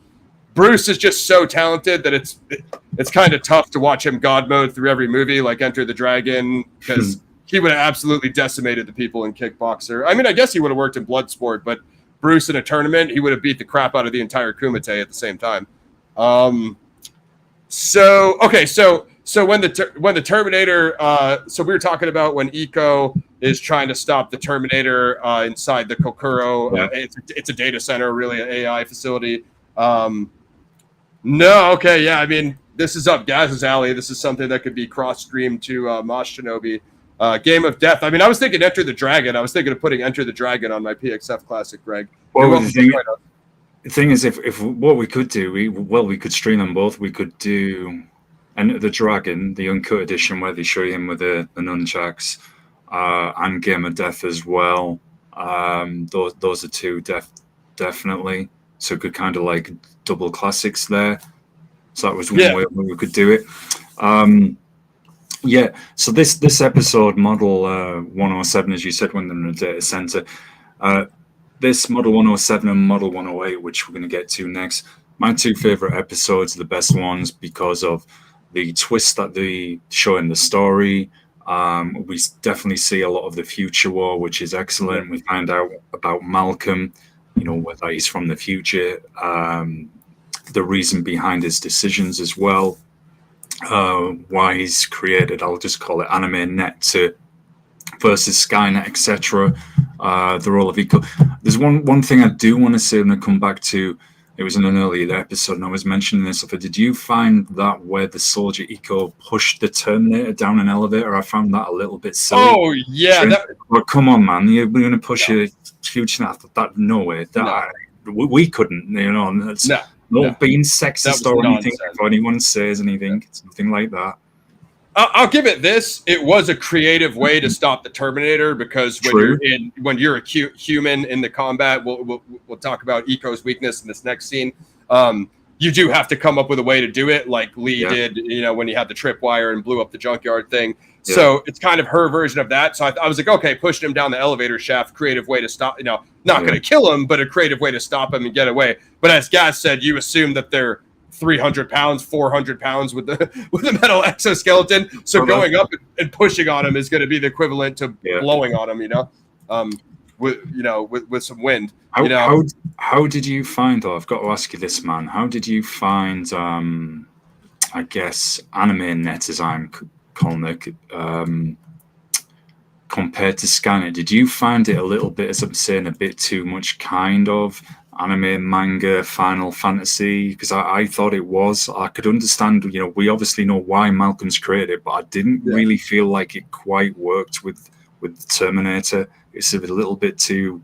Bruce is just so talented that it's kind of tough to watch him God mode through every movie, like Enter the Dragon, because he would have absolutely decimated the people in Kickboxer. I mean, I guess he would have worked in Bloodsport, but Bruce in a tournament, he would have beat the crap out of the entire Kumite at the same time. So when the Terminator, so we were talking about when Eco is trying to stop the Terminator inside the Kokoro. It's a data center, really, an AI facility. No, okay, yeah. I mean, this is up Gaz's alley. This is something that could be cross-streamed to Mosh Shinobi. Game of Death. I mean, I was thinking Enter the Dragon. I was thinking of putting Enter the Dragon on my PXF Classic, Greg. Well, the thing is, if what we could do, we could stream them both. We could do Enter the Dragon, the uncut edition, where they show him with the nunchucks, and Game of Death as well. Those are two definitely. So it could kind of like double classics there. So that was one way we could do it. So this episode, Model 107, as you said, when they're in a data center, this Model 107 and Model 108, which we're going to get to next, my two favorite episodes are the best ones because of the twist that they show in the story. We definitely see a lot of the future war, which is excellent. We find out about Malcolm, whether he's from the future, the reason behind his decisions as well, why he's created, I'll just call it Anime Net versus Skynet, etc. The role of Eco. There's one thing I do want to say, and I come back to. It was in an earlier episode, and I was mentioning this. Did you find that where the soldier Eco pushed the Terminator down an elevator? I found that a little bit silly. Oh yeah, well, come on, man! You're going to push a huge that? No way! We couldn't. It's not being sexist or anything. If anyone says anything, it's nothing like that. I'll give it this. It was a creative way to stop the Terminator because when you're a human in the combat, we'll talk about Eco's weakness in this next scene. You do have to come up with a way to do it, like Lee did, when he had the tripwire and blew up the junkyard thing. Yeah. So it's kind of her version of that. So I was like, okay, pushing him down the elevator shaft, creative way to stop. Not going to kill him, but a creative way to stop him and get away. But as Gaz said, you assume that they're 300 pounds, 400 pounds with the metal exoskeleton. So going up and pushing on him is going to be the equivalent to blowing on him, with some wind. How did you find, though? I've got to ask you this, man. How did you find, I guess, Anime Net, as I'm calling it, compared to Skynet? Did you find it a little bit, as I'm saying, a bit too much kind of anime, manga, Final Fantasy? Because I thought it was. I could understand, we obviously know why Malcolm's created it, but I didn't really feel like it quite worked with Terminator. It's a little bit too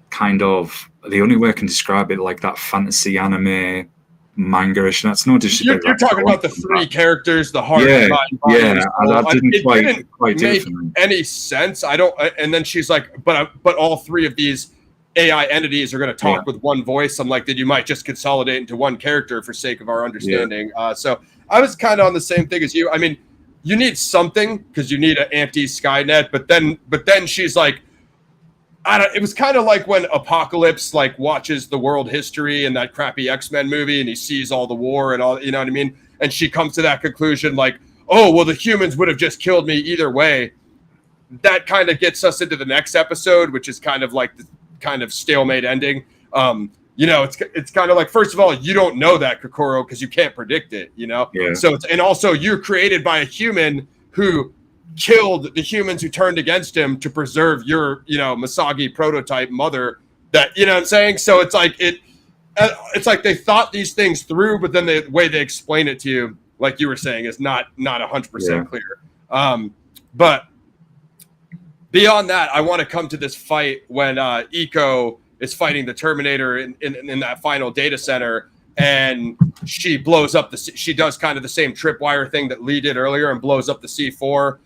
kind of, the only way I can describe it, like that fantasy anime manga-ish. That's no disrespect. You're talking about the three characters, the heart, mind, body, that didn't quite make any sense. I don't. And then she's like, but all three of these AI entities are going to talk with one voice. I'm like, then you might just consolidate into one character for sake of our understanding. So I was kind of on the same thing as you. I mean, you need something because you need an anti-Skynet, but then she's like, it was kind of like when Apocalypse watches the world history in that crappy X-Men movie and he sees all the war and all, you know what I mean? And she comes to that conclusion like, oh, well, the humans would have just killed me either way. That kind of gets us into the next episode, which is kind of like the kind of stalemate ending. It's kind of like, first of all, you don't know that, Kokoro, because you can't predict it, So and also you're created by a human who killed the humans who turned against him to preserve your, Misagi prototype mother. That, what I'm saying? So it's like it's like they thought these things through, but then the way they explain it to you, like you were saying, is not 100% clear. But beyond that, I want to come to this fight when Eco is fighting the Terminator in that final data center, and she blows up she does kind of the same tripwire thing that Lee did earlier and blows up the C4.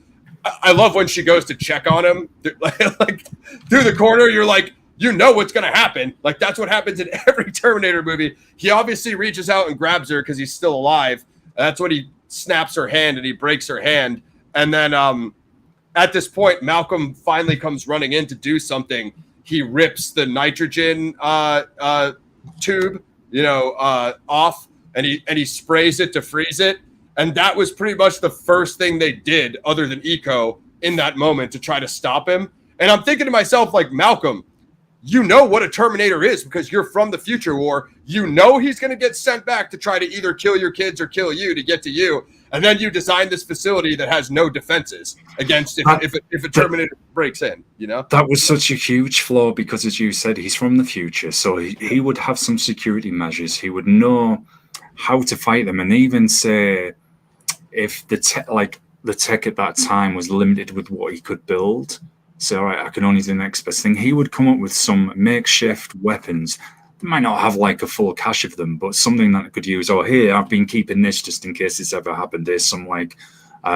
I love when she goes to check on him, like through the corner. You're like, what's going to happen. Like, that's what happens in every Terminator movie. He obviously reaches out and grabs her because he's still alive. That's when he snaps her hand and he breaks her hand. And then at this point, Malcolm finally comes running in to do something. He rips the nitrogen tube off, and he sprays it to freeze it. And that was pretty much the first thing they did, other than Eco, in that moment to try to stop him. And I'm thinking to myself, like, Malcolm, you know what a Terminator is because you're from the future war. You know he's going to get sent back to try to either kill your kids or kill you to get to you. And then you design this facility that has no defenses against if a Terminator breaks in, That was such a huge flaw because, as you said, he's from the future. So he would have some security measures. He would know how to fight them. And even say if the tech at that time was limited with what he could build. So, all right, I can only do the next best thing. He would come up with some makeshift weapons. They might not have like a full cache of them, but something that I could use. Oh, here, I've been keeping this just in case this ever happened. There's some like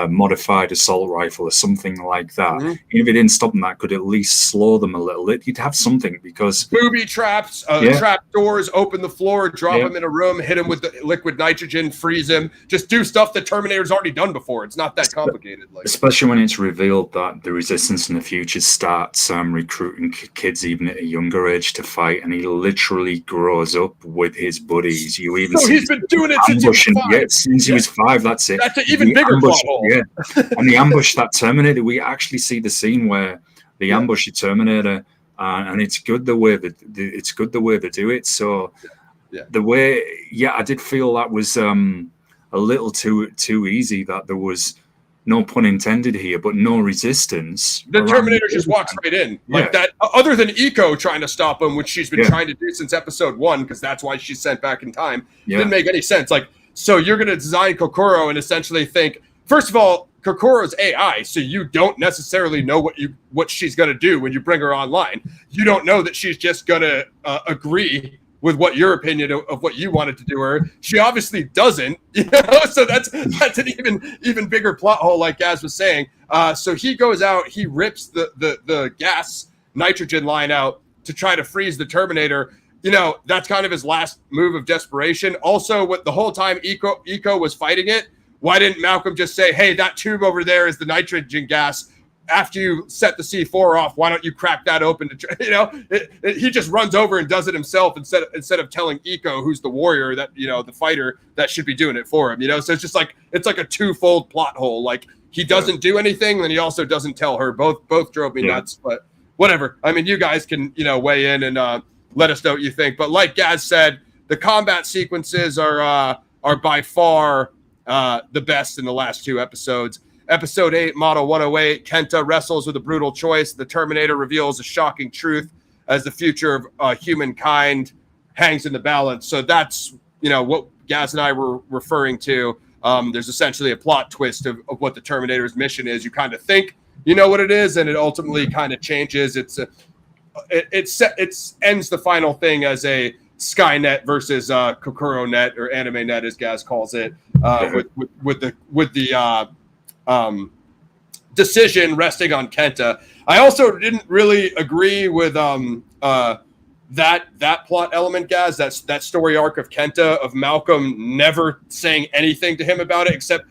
modified assault rifle or something like that. Mm-hmm. If it didn't stop them, that could at least slow them a little. You'd have something because booby traps, trap doors, open the floor, drop him in a room, hit him with the liquid nitrogen, freeze him. Just do stuff that Terminator's already done before. It's not that complicated. Especially when it's revealed that the Resistance in the future starts recruiting kids even at a younger age to fight, and he literally grows up with his buddies. You even he's been doing it since he was 5. Yeah, since he was 5. That's it. That's an even bigger plot hole. Yeah, and the ambush that Terminator, we actually see the scene where they ambush the Terminator, and it's good the way that they do it. So the way, I did feel that was a little too easy. That there was, no pun intended here, but no resistance. The Terminator just walks right in like that. Other than Eco trying to stop him, which she's been trying to do since episode 1, because that's why she's sent back in time. Didn't make any sense. Like, so you're going to design Kokoro and essentially think. First of all, Kokoro's AI, so you don't necessarily know what she's going to do when you bring her online. You don't know that she's just going to agree with what your opinion of what you wanted to do her. She obviously doesn't, so that's an even bigger plot hole, like Gaz was saying. So he goes out, he rips the gas nitrogen line out to try to freeze the Terminator. That's kind of his last move of desperation. Also, what the whole time Eco was fighting it, why didn't Malcolm just say, hey, that tube over there is the nitrogen gas. After you set the C4 off, why don't you crack that open? He just runs over and does it himself instead of telling Eco, who's the warrior, that, the fighter, that should be doing it for him. So it's just like, it's like a twofold plot hole. Like, he doesn't do anything, and he also doesn't tell her. Both drove me nuts, but whatever. I mean, you guys can, weigh in and let us know what you think. But like Gaz said, the combat sequences are by far the best in the last 2 episodes. Episode 8, Model 108, Kenta wrestles with a brutal choice. The Terminator reveals a shocking truth as the future of humankind hangs in the balance. So that's, what Gaz and I were referring to. There's essentially a plot twist of what the Terminator's mission is. You kind of think you know what it is, and it ultimately kind of changes. It ends the final thing as a Skynet versus Kokoro Net, or Anime Net, as Gaz calls it, with the decision resting on Kenta. I also didn't really agree with that plot element, Gaz. That story arc of Kenta, of Malcolm never saying anything to him about it, except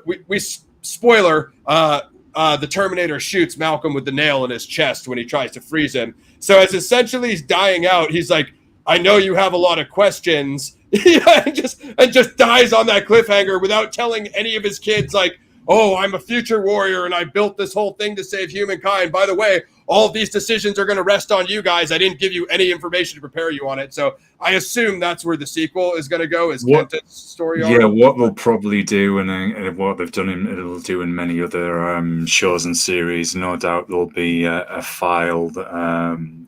we spoiler. The Terminator shoots Malcolm with the nail in his chest when he tries to freeze him. So as essentially he's dying out, he's like, I know you have a lot of questions, and just dies on that cliffhanger without telling any of his kids, like, oh, I'm a future warrior and I built this whole thing to save humankind. By the way, all of these decisions are going to rest on you guys. I didn't give you any information to prepare you on it. So I assume that's where the sequel is going to go, is Kenta's story arc. Yeah, what they'll probably do, and what they've done, it'll do in many other shows and series, no doubt there'll be a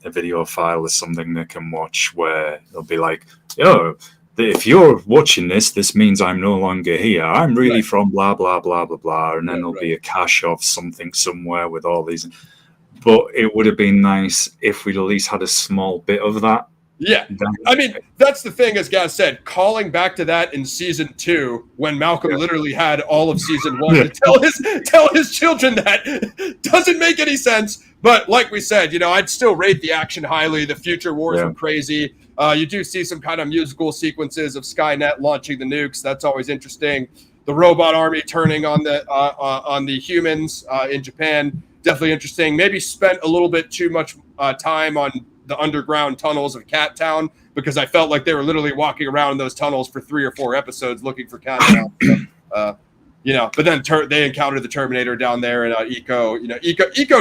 video file or something they can watch where they'll be like, oh, if you're watching this means I'm no longer here. I'm really from blah, blah, blah, blah, blah. And then there'll be a cache of something somewhere with all these. But it would have been nice if we'd at least had a small bit of that. Yeah. I mean, that's the thing, as Gaz said, calling back to that in season 2, when Malcolm literally had all of season 1 to tell his children that doesn't make any sense. But like we said, I'd still rate the action highly. The future wars were crazy. You do see some kind of musical sequences of Skynet launching the nukes. That's always interesting. The robot army turning on the humans in Japan, definitely interesting. Maybe spent a little bit too much time on the underground tunnels of Cat Town, because I felt like they were literally walking around in those tunnels for 3 or 4 episodes looking for Catamounts. But then they encountered the Terminator down there, and Eco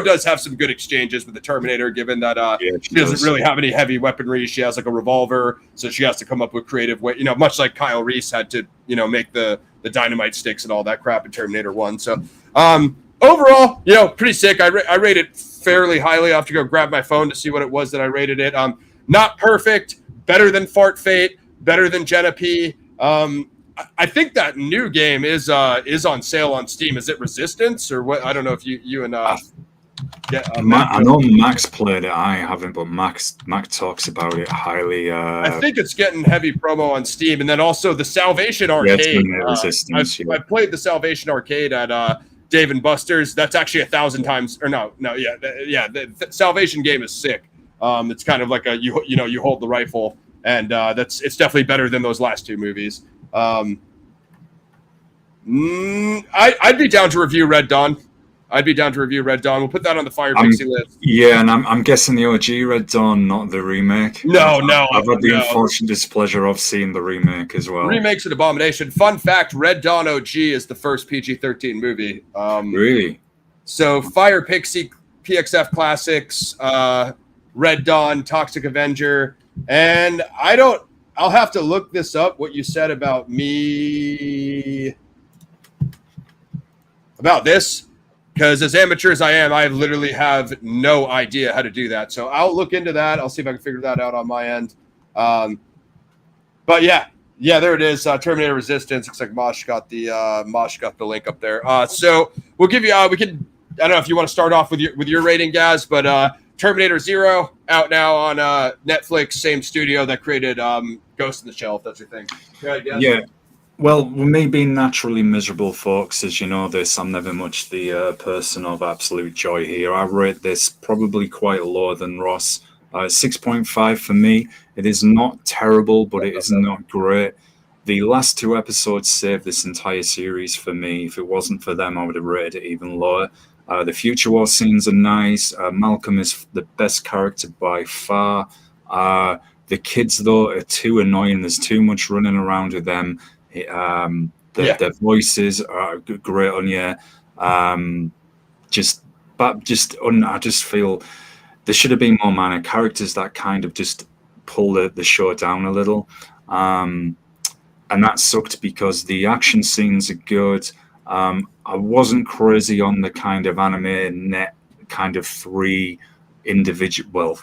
does have some good exchanges with the Terminator, given that she doesn't really have any heavy weaponry. She has like a revolver, so she has to come up with creative way, much like Kyle Reese had to, make the dynamite sticks and all that crap in Terminator 1. So overall, pretty sick. I rate it fairly highly. I have to go grab my phone to see what it was that I rated it. Not perfect, better than Fart Fate, better than Jenna P. I think that new game is on sale on Steam. Is it Resistance or what? I don't know if you and I know Max played it. I haven't, but Max talks about it highly. I think it's getting heavy promo on Steam, and then also the Salvation Arcade. Resistance. I played the Salvation Arcade at Dave and Buster's. That's actually 1,000 times. Or no, yeah. The Salvation game is sick. It's kind of like you hold the rifle, and it's definitely better than those last 2 movies. I'd be down to review Red Dawn. We'll put that on the Fire Pixie list. Yeah, and I'm guessing the OG Red Dawn, not the remake. No. I've had the unfortunate displeasure of seeing the remake as well. Remake's an abomination. Fun fact, Red Dawn OG is the first PG-13 movie. Really? So Fire Pixie, PXF Classics, Red Dawn, Toxic Avenger, and I'll have to look this up, what you said about me about this, because as amateur as I am, I literally have no idea how to do that. So I'll look into that. I'll see if I can figure that out on my end. But yeah, there it is. Terminator Resistance. Looks like Mosh got the link up there. So we'll give you. I don't know if you want to start off with your rating, Gaz, but Terminator Zero out now on Netflix. Same studio that created Ghost in the Shell. If that's your thing. Yeah. Well, with me being naturally miserable, folks, as you know this, I'm never much the person of absolute joy here. I rate this probably quite lower than Ross. 6.5 for me. It is not terrible, but it is not great. The last 2 episodes saved this entire series for me. If it wasn't for them, I would have rated it even lower. The Future War scenes are nice. Malcolm is the best character by far. The kids, though, are too annoying. There's too much running around with them. Their voices are great on you. I just feel there should have been more minor characters that kind of just pull the show down a little. And that sucked because the action scenes are good. I wasn't crazy on the kind of animated net kind of 3 individual.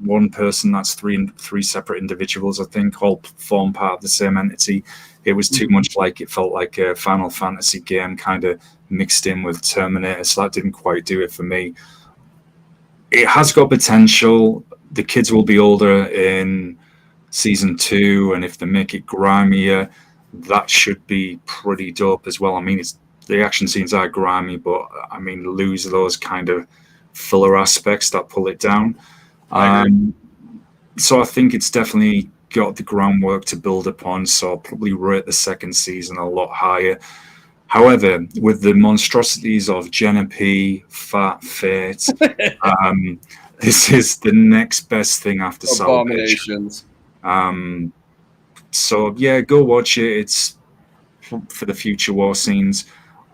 One person. That's three separate individuals. I think all form part of the same entity. It was too much like it felt like a Final Fantasy game kind of mixed in with Terminator. So that didn't quite do it for me. It has got potential. The kids will be older in season 2, and if they make it grimier, that should be pretty dope as well. I mean, the action scenes are grimy, but I mean, lose those kind of filler aspects that pull it down. So I think it's definitely got the groundwork to build upon. So I'll probably rate the second season a lot higher. However, with the monstrosities of Jenna P, Fat Fate, this is the next best thing after Salvation. So yeah, go watch it. It's for the Future War scenes.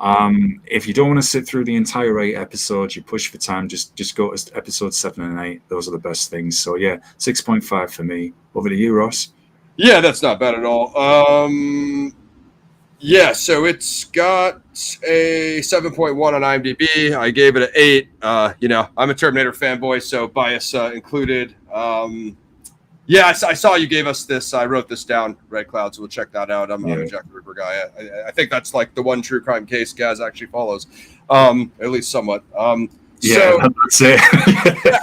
If you don't want to sit through the entire 8 episodes, you push for time, just go to episode 7 and 8. Those are the best things. So yeah, 6.5 for me. Over to you, Ross. Yeah, that's not bad at all. So it's got a 7.1 on IMDb. I gave it an 8. I'm a Terminator fanboy, so bias included. I saw you gave us this. I wrote this down, Red Cloud, so we'll check that out. I'm a Jack the Ripper guy. I think that's like the one true crime case Gaz actually follows, at least somewhat. That's it.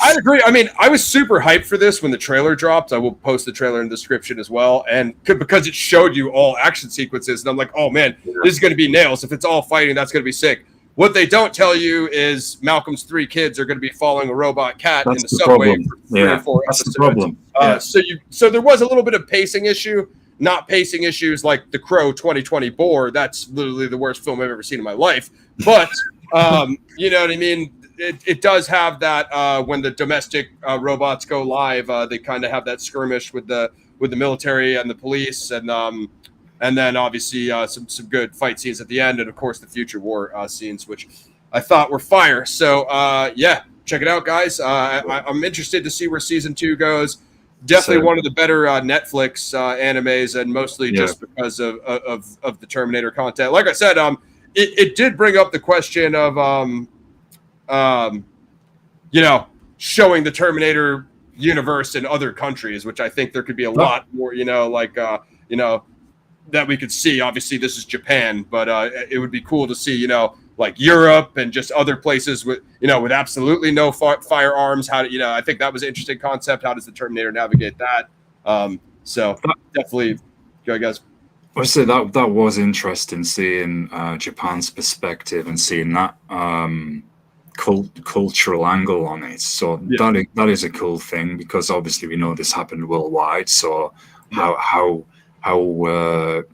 I agree. I mean, I was super hyped for this when the trailer dropped. I will post the trailer in the description as well. And because it showed you all action sequences, and I'm like, oh man, this is going to be nails. If it's all fighting, that's going to be sick. What they don't tell you is Malcolm's 3 kids are going to be following a robot cat in the subway for 3 or 4 That's episodes. the problem. So there was a little bit of pacing issue, not pacing issues like The Crow 2020 Bore. That's literally the worst film I've ever seen in my life. But you know what I mean? it does have that when the domestic robots go live, they kind of have that skirmish with the military and the police, and then obviously some good fight scenes at the end, and of course the future war scenes, which I thought were fire. So yeah, check it out, guys. I'm interested to see where season 2 goes. Definitely one of the better Netflix animes, and mostly just because of the Terminator content. Like I said, it did bring up the question of showing the Terminator universe in other countries, which I think there could be a lot more, that we could see. Obviously, this is Japan, but it would be cool to see, like Europe and just other places with absolutely no firearms. How do I think that was an interesting concept. How does the Terminator navigate that? So definitely, go ahead, guys. I say that was interesting seeing Japan's perspective and seeing that cultural angle on it. So that is a cool thing, because obviously we know this happened worldwide. So how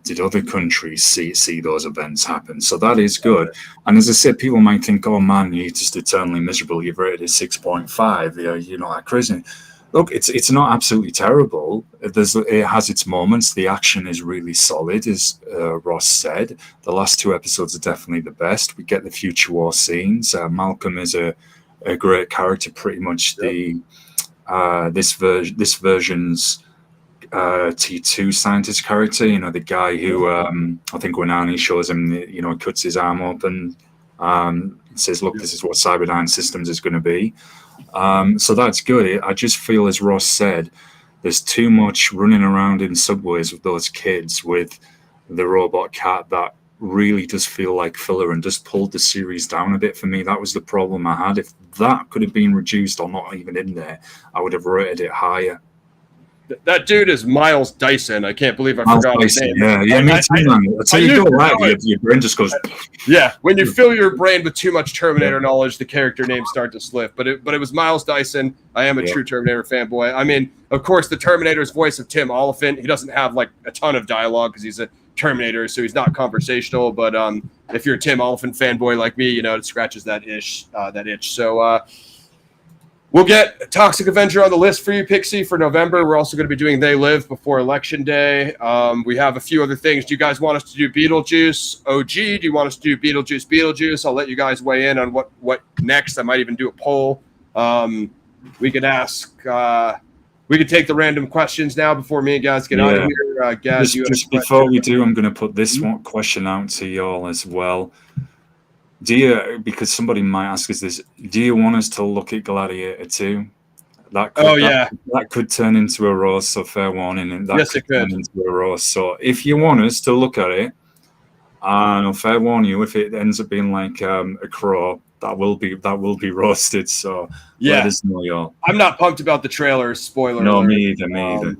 did other countries see those events happen? So that is good. And as I said, people might think, oh man, you're just eternally miserable, you've rated it 6.5, you're not that crazy. Look, it's not absolutely terrible. It has its moments. The action is really solid, as Ross said. The last 2 episodes are definitely the best. We get the future war scenes. Malcolm is a great character, pretty much this version's T2 scientist character, the guy who I think when Arnie shows him, cuts his arm open, says, look, this is what Cyberdyne Systems is going to be. So that's good. I just feel, as Ross said, there's too much running around in subways with those kids with the robot cat that really does feel like filler and just pulled the series down a bit for me. That was the problem I had. If that could have been reduced or not even in there, I would have rated it higher. That dude is Miles Dyson. I can't believe I forgot his name. Yeah, me too, man. That's how you go right. Your brain just goes. Yeah, when you fill your brain with too much Terminator knowledge, the character names start to slip. But it was Miles Dyson. I am a true Terminator fanboy. I mean, of course, the Terminator's voice of Tim Oliphant. He doesn't have like a ton of dialogue because he's a Terminator, so he's not conversational. But if you're a Tim Oliphant fanboy like me, it scratches that itch. So. We'll get Toxic Avenger on the list for you, Pixie, for November. We're also going to be doing They Live before Election Day. We have a few other things. Do you guys want us to do Beetlejuice OG? Do you want us to do Beetlejuice? I'll let you guys weigh in on what next. I might even do a poll. We could ask. We could take the random questions now before me and Gaz get out of here. Gaz, just before we do, I'm going to put this one question out to y'all as well. Because somebody might ask us this, do you want us to look at Gladiator 2? That could turn into a roast, so fair warning. And that could turn into a roast. So if you want us to look at it, and I'll fair warn you, if it ends up being like a crow, that will be roasted. So let us know, y'all. I'm not pumped about the trailer. Spoiler alert. No, me either.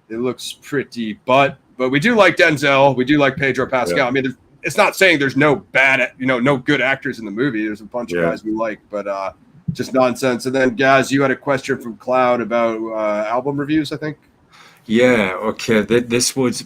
It looks pretty, but we do like Denzel. We do like Pedro Pascal. Yeah. I mean, it's not saying there's no no good actors in the movie. There's a bunch of guys we like, but just nonsense. And then, Gaz, you had a question from Cloud about album reviews, I think. Yeah. Okay. This was.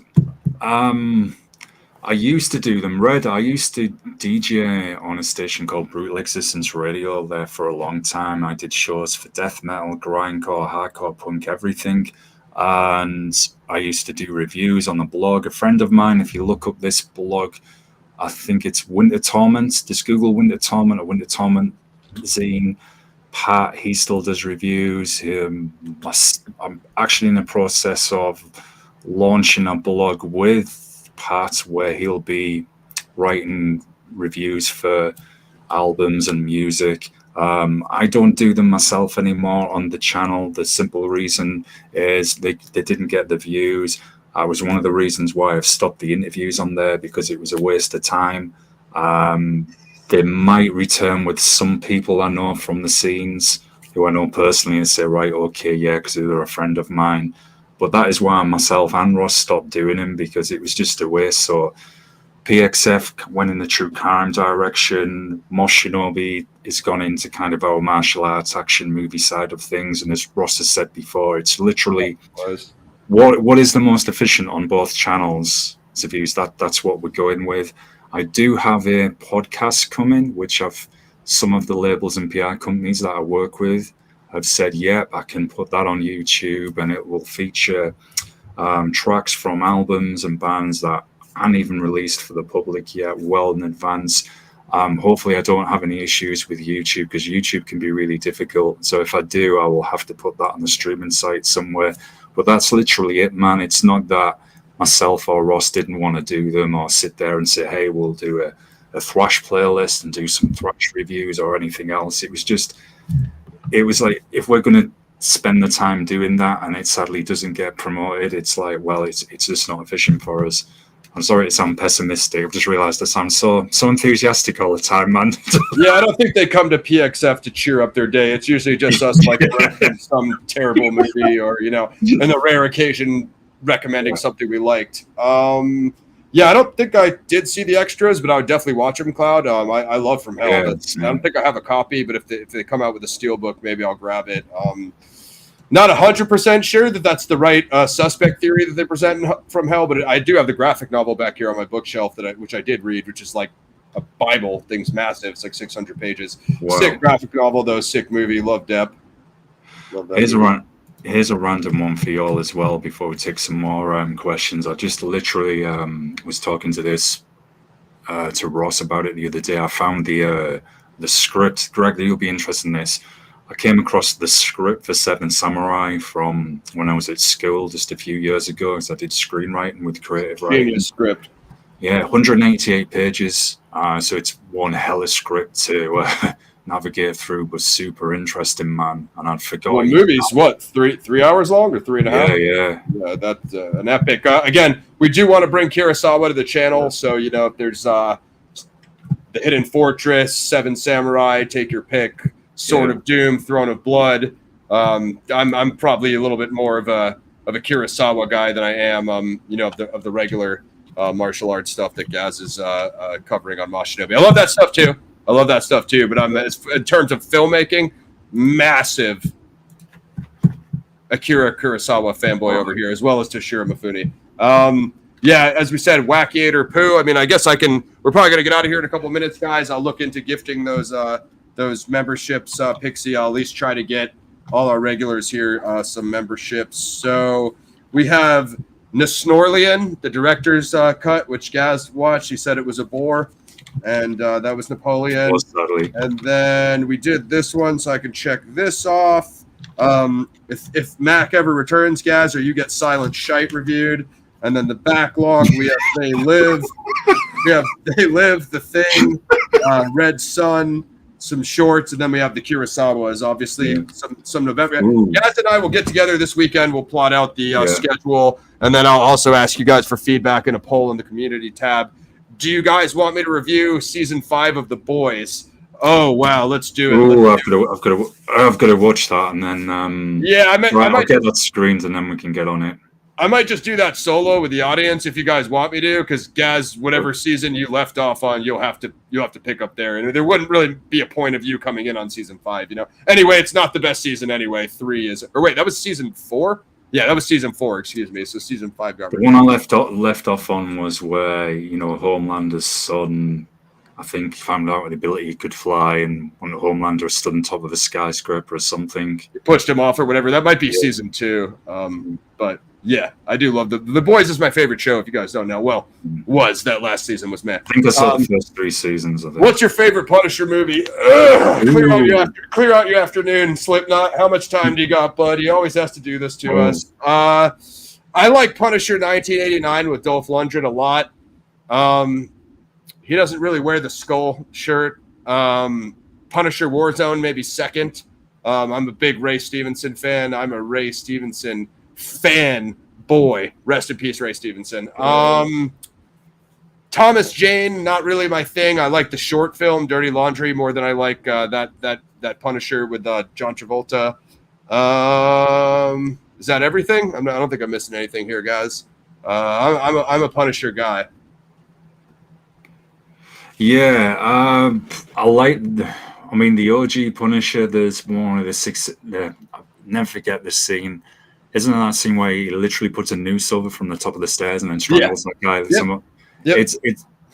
I used to do them. I used to DJ on a station called Brutal Existence Radio there for a long time. I did shows for death metal, grindcore, hardcore punk, everything. And I used to do reviews on the blog. A friend of mine, if you look up this blog, I think it's Winter Torment. Just Google Winter Torment or Winter Torment zine. Pat, he still does reviews. I'm actually in the process of launching a blog with Pat where he'll be writing reviews for albums and music. I don't do them myself anymore on the channel. The simple reason is they didn't get the views. I was one of the reasons why I've stopped the interviews on there, because it was a waste of time. They might return with some people I know from the scenes who I know personally and say, right, okay, yeah, because they're a friend of mine. But that is why myself and Ross stopped doing them, because it was just a waste. So PXF went in the true crime direction. Mosh Shinobi has gone into kind of our martial arts action movie side of things. And as Ross has said before, it's literally what is the most efficient on both channels to views. That's what we're going with. I do have a podcast coming, which I've some of the labels and PR companies that I work with have said, yep, I can put that on YouTube and it will feature tracks from albums and bands that aren't even released for the public yet, well in advance. Hopefully I don't have any issues with YouTube, because YouTube can be really difficult. So if I do, I will have to put that on the streaming site somewhere. But that's literally it, man. It's not that myself or Ross didn't want to do them or sit there and say, hey, we'll do a thrash playlist and do some thrash reviews or anything else. It was like, if we're going to spend the time doing that and it sadly doesn't get promoted, it's like, well, it's just not efficient for us. I'm sorry to sound pessimistic. I've just realized I sound so enthusiastic all the time, man. Yeah, I don't think they come to PXF to cheer up their day. It's usually just us like some terrible movie, or, you know, in a rare occasion recommending something we liked. Yeah, I don't think I did see the extras, but I would definitely watch them, Cloud. I love From Hell. Yeah, I don't think I have a copy, but if they come out with a steelbook, maybe I'll grab it. Not 100% sure that that's the right suspect theory that they present in From Hell, but I do have the graphic novel back here on my bookshelf which I did read, which is like a Bible. Thing's massive. It's like 600 pages. Wow. Sick graphic novel, though. Sick movie. Love Depp. Love that. Here's a random one for y'all as well before we take some more questions. I just literally was talking to Ross about it the other day. I found the script. Greg, you'll be interested in this. I came across the script for Seven Samurai from when I was at school just a few years ago, because I did screenwriting with creative writing. Genius script. Yeah, 188 pages. So it's one hella script to navigate through, but super interesting, man. And I'd forgotten. Well, movie's what, 3 hours long or 3.5? Yeah. That's an epic. Again, we do want to bring Kurosawa to the channel, so you know, if there's The Hidden Fortress, Seven Samurai, take your pick. Sword of Doom, Throne of Blood. I'm probably a little bit more of a Kurosawa guy than I am, you know, of the regular martial arts stuff that Gaz is covering on Mashinobi. I love that stuff too. But I'm, in terms of filmmaking, massive Akira Kurosawa fanboy over here, as well as Toshiro Mifune. Yeah, as we said, Wackiator Poo. I mean, I guess we're probably going to get out of here in a couple of minutes, guys. I'll look into gifting those memberships, Pixie. I'll at least try to get all our regulars here some memberships. So we have Nesnorlian, the director's cut, which Gaz watched. He said it was a bore, and that was Napoleon. And then we did this one, so I can check this off. If Mac ever returns, Gaz, or you get Silent Shite reviewed. And then the backlog, we have They Live. We have They Live, The Thing, Red Sun, some shorts, and then we have the Kurosawas, obviously, some November. Gaz and I will get together this weekend. We'll plot out the schedule, and then I'll also ask you guys for feedback in a poll in the community tab. Do you guys want me to review season 5 of The Boys? Oh wow, let's do it. Ooh, I've got to watch that, and then I'll get that screened, and then we can get on it. I might just do that solo with the audience if you guys want me to, because Gaz, whatever season you left off on, you'll have to pick up there, and there wouldn't really be a point of you coming in on season 5, you know. Anyway, it's not the best season anyway. 3 is, or wait, that was season 4. Yeah, that was season 4. Excuse me. So season 5 got. The one I left off on was where, you know, Homelander's son, I think, found out the ability he could fly, and when Homelander stood on top of a skyscraper or something, he pushed him off or whatever. That might be season 2. But yeah, I do love The Boys is my favorite show. If you guys don't know, well, that last season was man. I think I saw the first 3 seasons of it. What's your favorite Punisher movie? Clear out your afternoon, Slipknot. How much time do you got, bud? He always has to do this to us. I like Punisher 1989 with Dolph Lundgren a lot. He doesn't really wear the skull shirt. Punisher Warzone maybe second. I'm a big Ray Stevenson fan. I'm a Ray Stevenson fan boy. Rest in peace, Ray Stevenson. Thomas Jane, not really my thing. I like the short film Dirty Laundry more than I like that Punisher with John Travolta. Is that everything? I don't think I'm missing anything here, guys. I'm a Punisher guy. Yeah, I like. I mean, the OG Punisher. There's one of the 6. I'll never forget this scene. Isn't that scene where he literally puts a noose over from the top of the stairs and then strangles that guy? Yep.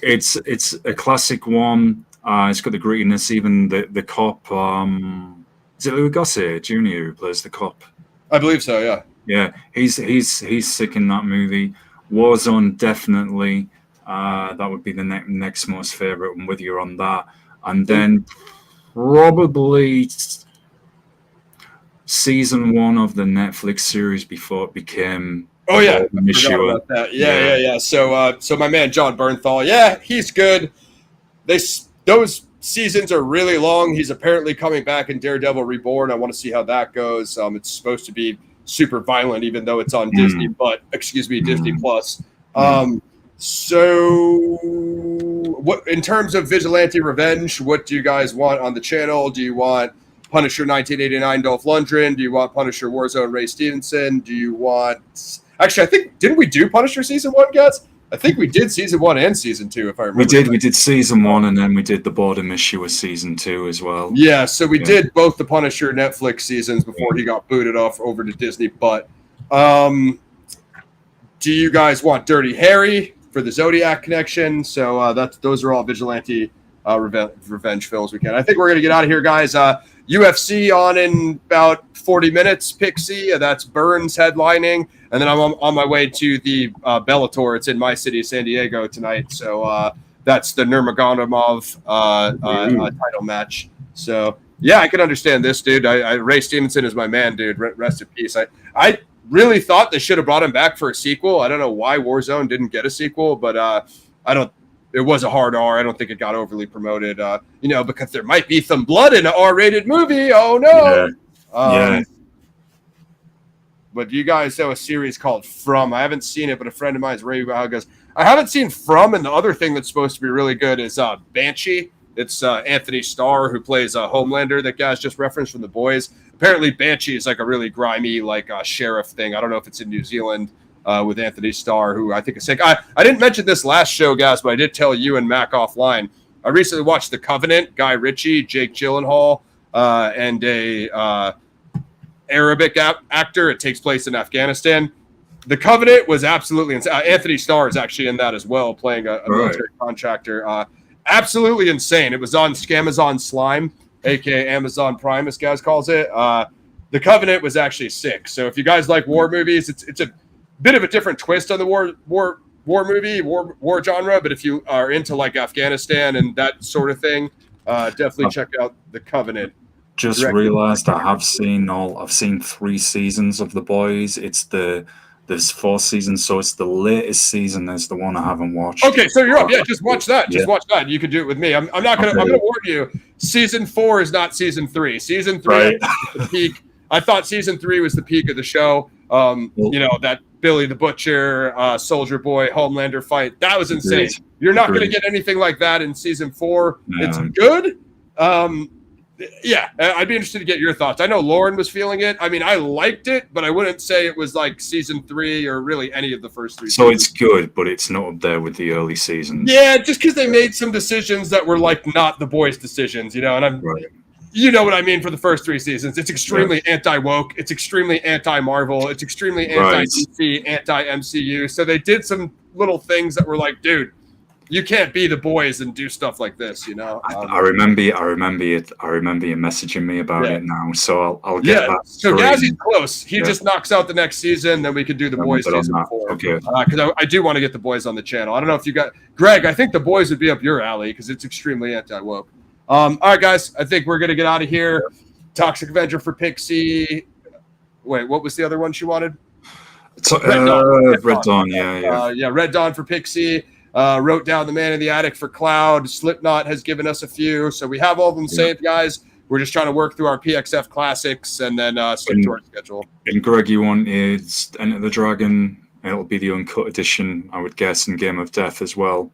It's a classic one. It's got the grittiness. Even the cop. Is it Louis Gossett Jr. who plays the cop? I believe so. Yeah. Yeah, he's sick in that movie. Warzone, definitely. That would be the next most favorite. I'm with you on that. And then probably season 1 of the Netflix series before it became. Oh yeah, I forgot about that. Yeah. So my man John Bernthal, yeah, he's good. Those seasons are really long. He's apparently coming back in Daredevil Reborn. I want to see how that goes. It's supposed to be super violent, even though it's on Disney Plus. So, what in terms of vigilante revenge? What do you guys want on the channel? Do you want Punisher 1989 Dolph Lundgren? Do you want Punisher Warzone Ray Stevenson? Do you want? Actually, I think didn't we do Punisher season 1, guys? I think we did season 1 and season 2, if I remember. We did season 1, and then we did the Boredom issue with season 2 as well. Yeah, so we did both the Punisher Netflix seasons before he got booted off over to Disney. But do you guys want Dirty Harry for the Zodiac connection? So those are all vigilante revenge films we can. I think we're gonna get out of here, guys. UFC on in about 40 minutes. Pixie, that's Burns headlining, and then I'm on my way to the Bellator. It's in my city, San Diego, tonight. So that's the Nurmagomedov title match. So yeah, I can understand this, dude. Ray Stevenson is my man, dude. Rest in peace. I really thought they should have brought him back for a sequel. I don't know why Warzone didn't get a sequel, but I don't. It was a hard R. I don't think it got overly promoted, because there might be some blood in an R-rated movie. Oh, no. Yeah. But you guys know a series called From. I haven't seen it, but a friend of mine's raving about how it goes. I haven't seen From, and the other thing that's supposed to be really good is Banshee. It's Anthony Starr, who plays Homelander that guys just referenced from The Boys. Apparently, Banshee is like a really grimy, sheriff thing. I don't know if it's in New Zealand. With Anthony Starr, who I think is sick. I didn't mention this last show, guys, but I did tell you and Mac offline. I recently watched The Covenant, Guy Ritchie, Jake Gyllenhaal, and a Arabic actor. It takes place in Afghanistan. The Covenant was absolutely insane. Anthony Starr is actually in that as well, playing a military contractor. Absolutely insane. It was on Scamazon Slime, a.k.a. Amazon Prime, as guys calls it. The Covenant was actually sick. So if you guys like war movies, it's a bit of a different twist on the war genre, but if you are into Afghanistan and that sort of thing, definitely check out The Covenant. Just realized I've seen 3 seasons of The Boys. There's 4 seasons, so it's the latest season. There's the one I haven't watched. Okay, so you're up. Yeah, just watch that. Just watch that. You can do it with me. I'm not gonna. Okay. I'm gonna warn you. Season 4 is not season 3. Season 3 is the peak. I thought season 3 was the peak of the show. That Billy the Butcher, Soldier Boy, Homelander fight. That was insane. Agreed. You're not going to get anything like that in season 4. No. It's good. I'd be interested to get your thoughts. I know Lauren was feeling it. I mean, I liked it, but I wouldn't say it was like season 3 or really any of the first 3 So seasons. It's good, but it's not up there with the early seasons. Yeah, just because they made some decisions that were not the boys' decisions, and I'm right. You know what I mean for the first 3 seasons. It's extremely anti-woke. It's extremely anti-Marvel. It's extremely anti-DC, anti-MCU. So they did some little things that were like, dude, you can't be the boys and do stuff like this, I remember you messaging me about it now. So I'll get that. So Gazzy's close. He just knocks out the next season, then we can do the boys season 4. Okay. Because I do want to get the boys on the channel. I don't know if you got Greg. I think the boys would be up your alley because it's extremely anti-woke. All right, guys, I think we're going to get out of here. Toxic Avenger for Pixie. Wait, what was the other one she wanted? Red Dawn, yeah. Red Dawn for Pixie. Wrote down The Man in the Attic for Cloud. Slipknot has given us a few. So we have all of them saved, guys. We're just trying to work through our PXF classics and then stick to our schedule. And Greg, you wanted Enter the Dragon. It'll be the uncut edition, I would guess, and Game of Death as well.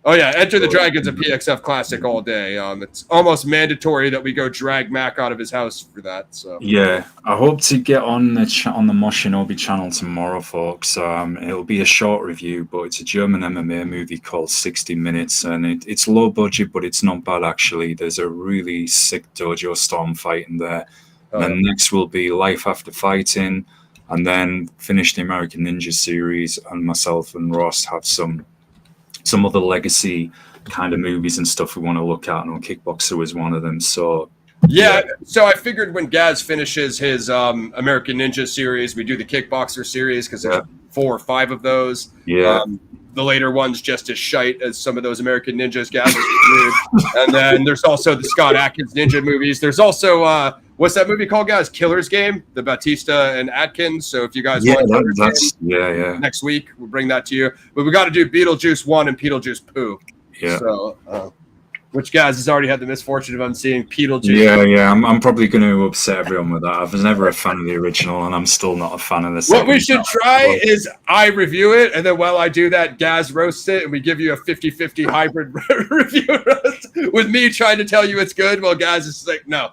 Oh, yeah. Enter the Dragon's a PXF classic all day. It's almost mandatory that we go drag Mac out of his house for that. So yeah, I hope to get on the Moshinobi channel tomorrow, folks. It'll be a short review, but it's a German MMA movie called 60 Minutes, and it's low budget, but it's not bad, actually. There's a really sick Dojo Storm fight in there. And then next will be Life After Fighting, and then finish the American Ninja series, and myself and Ross have some some other legacy kind of movies and stuff we want to look at, and Kickboxer was one of them. So so I figured when Gaz finishes his American Ninja series, we do the Kickboxer series because there's 4 or 5 of those. The later ones just as shite as some of those American Ninjas Gaz reviewed. And then there's also the Scott Adkins Ninja movies. There's also what's that movie called, guys? Killer's Game, the Batista and Adkins. So if you guys want next week, we'll bring that to you. But we got to do Beetlejuice 1 and Beetlejuice 2. Yeah. So, which Gaz has already had the misfortune of seeing Beetlejuice. Yeah. I'm probably going to upset everyone with that. I was never a fan of the original, and I'm still not a fan of the second. What we should try is I review it, and then while I do that, Gaz roasts it, and we give you a 50-50 hybrid review roast with me trying to tell you it's good, while Gaz is like, no.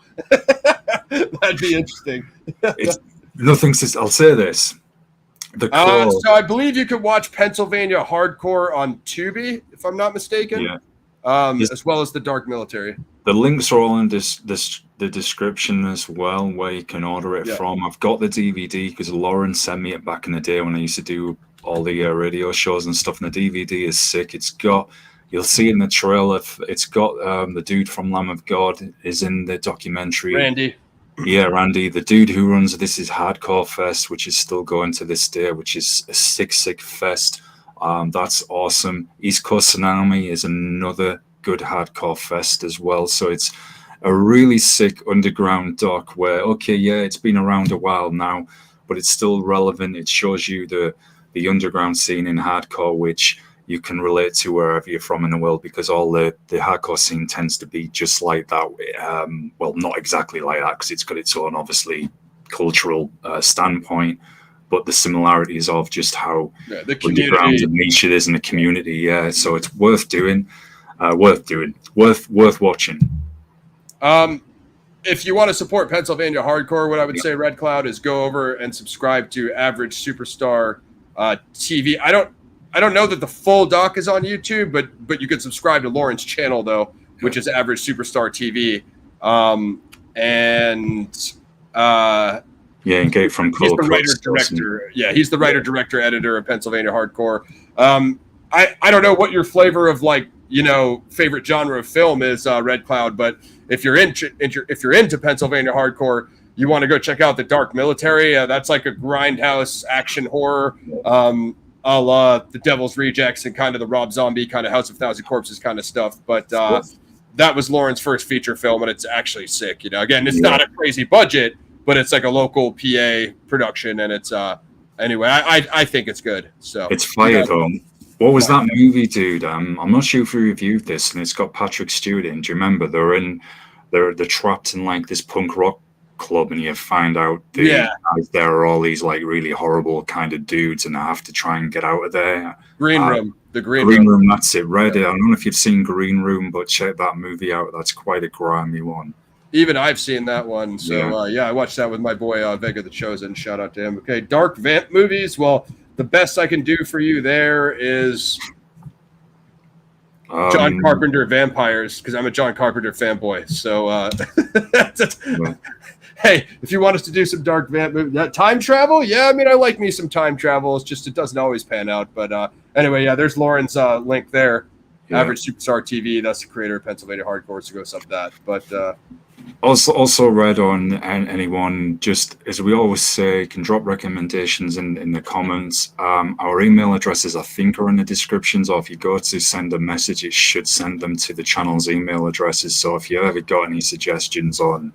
That'd be interesting. I'll say this. So I believe you could watch Pennsylvania Hardcore on Tubi, if I'm not mistaken. Yeah. As well as the Dark Military. The links are all in the description as well, where you can order it from. I've got the DVD because Lauren sent me it back in the day when I used to do all the radio shows and stuff. And the DVD is sick. You'll see in the trailer, it's got the dude from Lamb of God is in the documentary. Randy. Yeah, Randy, the dude who runs This Is Hardcore Fest, which is still going to this day, which is a sick fest. That's awesome. East Coast Tsunami is another good hardcore fest as well. So it's a really sick underground doc where, it's been around a while now, but it's still relevant. It shows you the underground scene in hardcore, which you can relate to wherever you're from in the world, because all the hardcore scene tends to be just like that. Well, not exactly like that, because it's got its own, obviously, cultural standpoint, but the similarities of just how the community and niche it is in the community. Yeah, so it's worth watching. If you want to support Pennsylvania Hardcore, what I would say, Red Cloud, is go over and subscribe to Average Superstar TV. I don't know that the full doc is on YouTube, but you could subscribe to Lauren's channel though, which is Average Superstar TV. And get from he's the writer director. Yeah, he's the writer director editor of Pennsylvania Hardcore. I don't know what your flavor of favorite genre of film is, Red Cloud, but if you're into Pennsylvania Hardcore, you want to go check out the Dark Military. That's like a grindhouse action horror, a la The Devil's Rejects and kind of the Rob Zombie kind of House of Thousand Corpses kind of stuff. But that was Lauren's first feature film, and it's actually sick. Again, it's not a crazy budget, but it's like a local PA production, and it's anyway. I think it's good. So it's fire though. What was that movie, dude? I'm not sure if you reviewed this, and it's got Patrick Stewart in. Do you remember? They're trapped in like this punk rock club, and you find out there are all these like really horrible kind of dudes, and I have to try and get out of there. Green Room. The Green Room. That's it. Read it. I don't know if you've seen Green Room, but check that movie out. That's quite a grimy one. Even I've seen that one. So I watched that with my boy Vega the Chosen. Shout out to him. Okay, Dark Vamp movies. Well, the best I can do for you there is John Carpenter vampires, because I'm a John Carpenter fanboy. So hey, if you want us to do some dark vamp movie, that time travel, I like me some time travel. It's just it doesn't always pan out. But anyway, there's Lauren's link there. Average Superstar TV. That's the creator of Pennsylvania Hardcore. So go sub that. But also read on anyone, just as we always say, can drop recommendations in the comments. Our email addresses, I think, are in the descriptions, or if you go to send a message, it should send them to the channel's email addresses. So if you ever got any suggestions on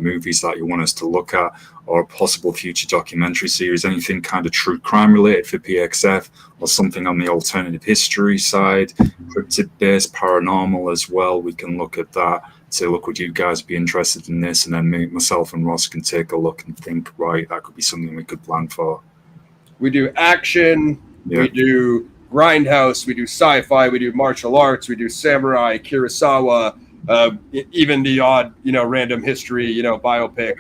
movies that you want us to look at, or a possible future documentary series, anything kind of true crime related for PXF, or something on the alternative history side, cryptid-based paranormal as well, we can look at that. Say, look, would you guys be interested in this? And then myself and Ross can take a look and think, right, that could be something we could plan for. We do action, we do grindhouse, we do sci-fi, we do martial arts, we do samurai, Kurosawa, even the odd, random history, biopic.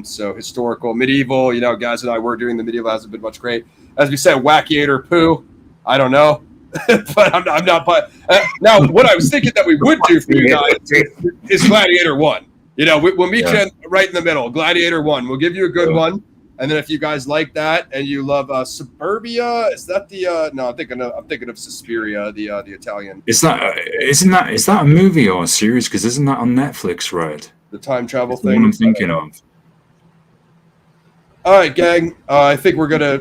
So historical, medieval, guys and I were doing the medieval, hasn't been much great. As we said, Wackiator Poo, I don't know. But I'm not. But now, what I was thinking that we would do for you guys is Gladiator 1. We'll meet you right in the middle. Gladiator 1. We'll give you a good one, And then if you guys like that and you love Suburbia, is that the no? I'm thinking of Suspiria, the Italian. Is that a movie or a series? Because isn't that on Netflix, right? The time travel That's the thing. one I'm thinking of. All right, gang. I think we're gonna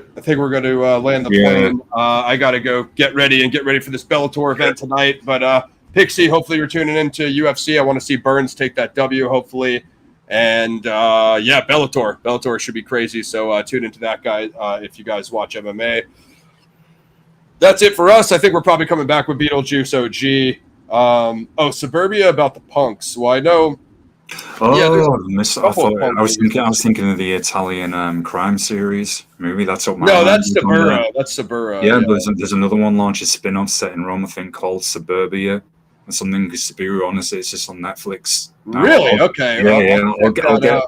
land the plane. I gotta go get ready for this Bellator event tonight. But Pixie, hopefully you're tuning into UFC. I want to see Burns take that W, hopefully. And yeah, Bellator should be crazy. So tune into that, guy, if you guys watch MMA. That's it for us. I think we're probably coming back with Beetlejuice OG. Suburbia about the punks. Well, I know. Oh, yeah, I was thinking of the Italian crime series. Maybe that's what. No, that's Suburra. That's Suburra. Yeah, but there's another one launched, a spin-off set in Rome, I think, called Suburbia. And something Suburbia, honestly, it's just on Netflix. Really? Okay. Yeah,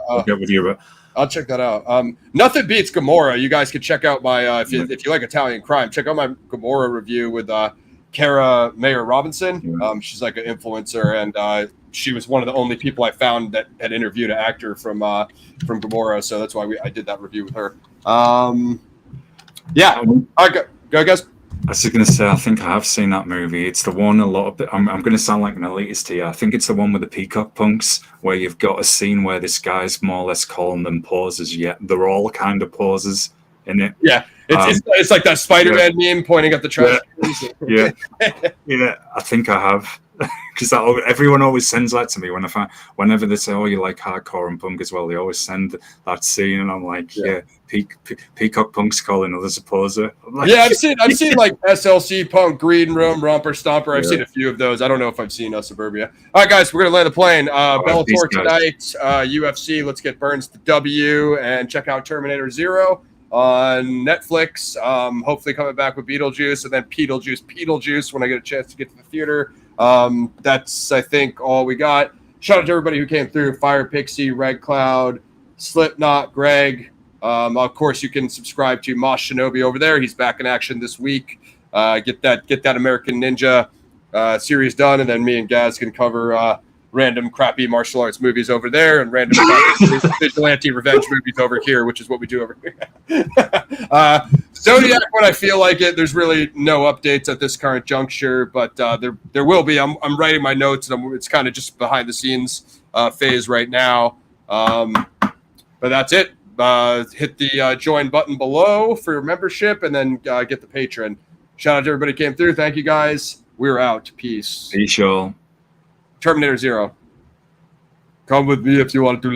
I'll get with you. But I'll check that out. Nothing beats Gomorrah. You guys can check out my if you like Italian crime, check out my Gomorrah review with Cara Mayer Robinson. She's like an influencer, and she was one of the only people I found that had interviewed an actor from Gomorrah, so that's why I did that review with her. Yeah. All right, go guys. I was just going to say, I think I have seen that movie. It's the one I'm going to sound like an elitist here. I think it's the one with the peacock punks, where you've got a scene where this guy's more or less calling them pauses, yet they're all kind of pauses in it. Yeah, it's like that Spider-Man meme pointing at the trash. Yeah, I think I have. Because everyone always sends that to me whenever they say, "Oh, you like hardcore and punk as well." They always send that scene, and I'm like, "Yeah, peacock punks calling others a poser." Like, yeah, I've seen like SLC Punk, Green Room, Romper Stomper. I've seen a few of those. I don't know if I've seen Suburbia. All right, guys, we're gonna land the plane. Bellator tonight, UFC. Let's get Burns the W and check out Terminator Zero on Netflix. Hopefully coming back with Beetlejuice and then Beetlejuice when I get a chance to get to the theater. That's, I think, all we got. Shout out to everybody who came through. Fire Pixie, Red Cloud, Slipknot, Greg. Of course, you can subscribe to Mosh Shinobi over there. He's back in action this week. Get that American Ninja series done, and then me and Gaz can cover random crappy martial arts movies over there and random vigilante revenge movies over here, which is what we do over here. Zodiac, when I feel like it. There's really no updates at this current juncture, but there will be. I'm writing my notes, and it's kind of just behind the scenes phase right now. But that's it. Hit the join button below for your membership, and then get the patron. Shout out to everybody who came through. Thank you, guys. We're out. Peace. Peace, y'all. Terminator Zero. Come with me if you want to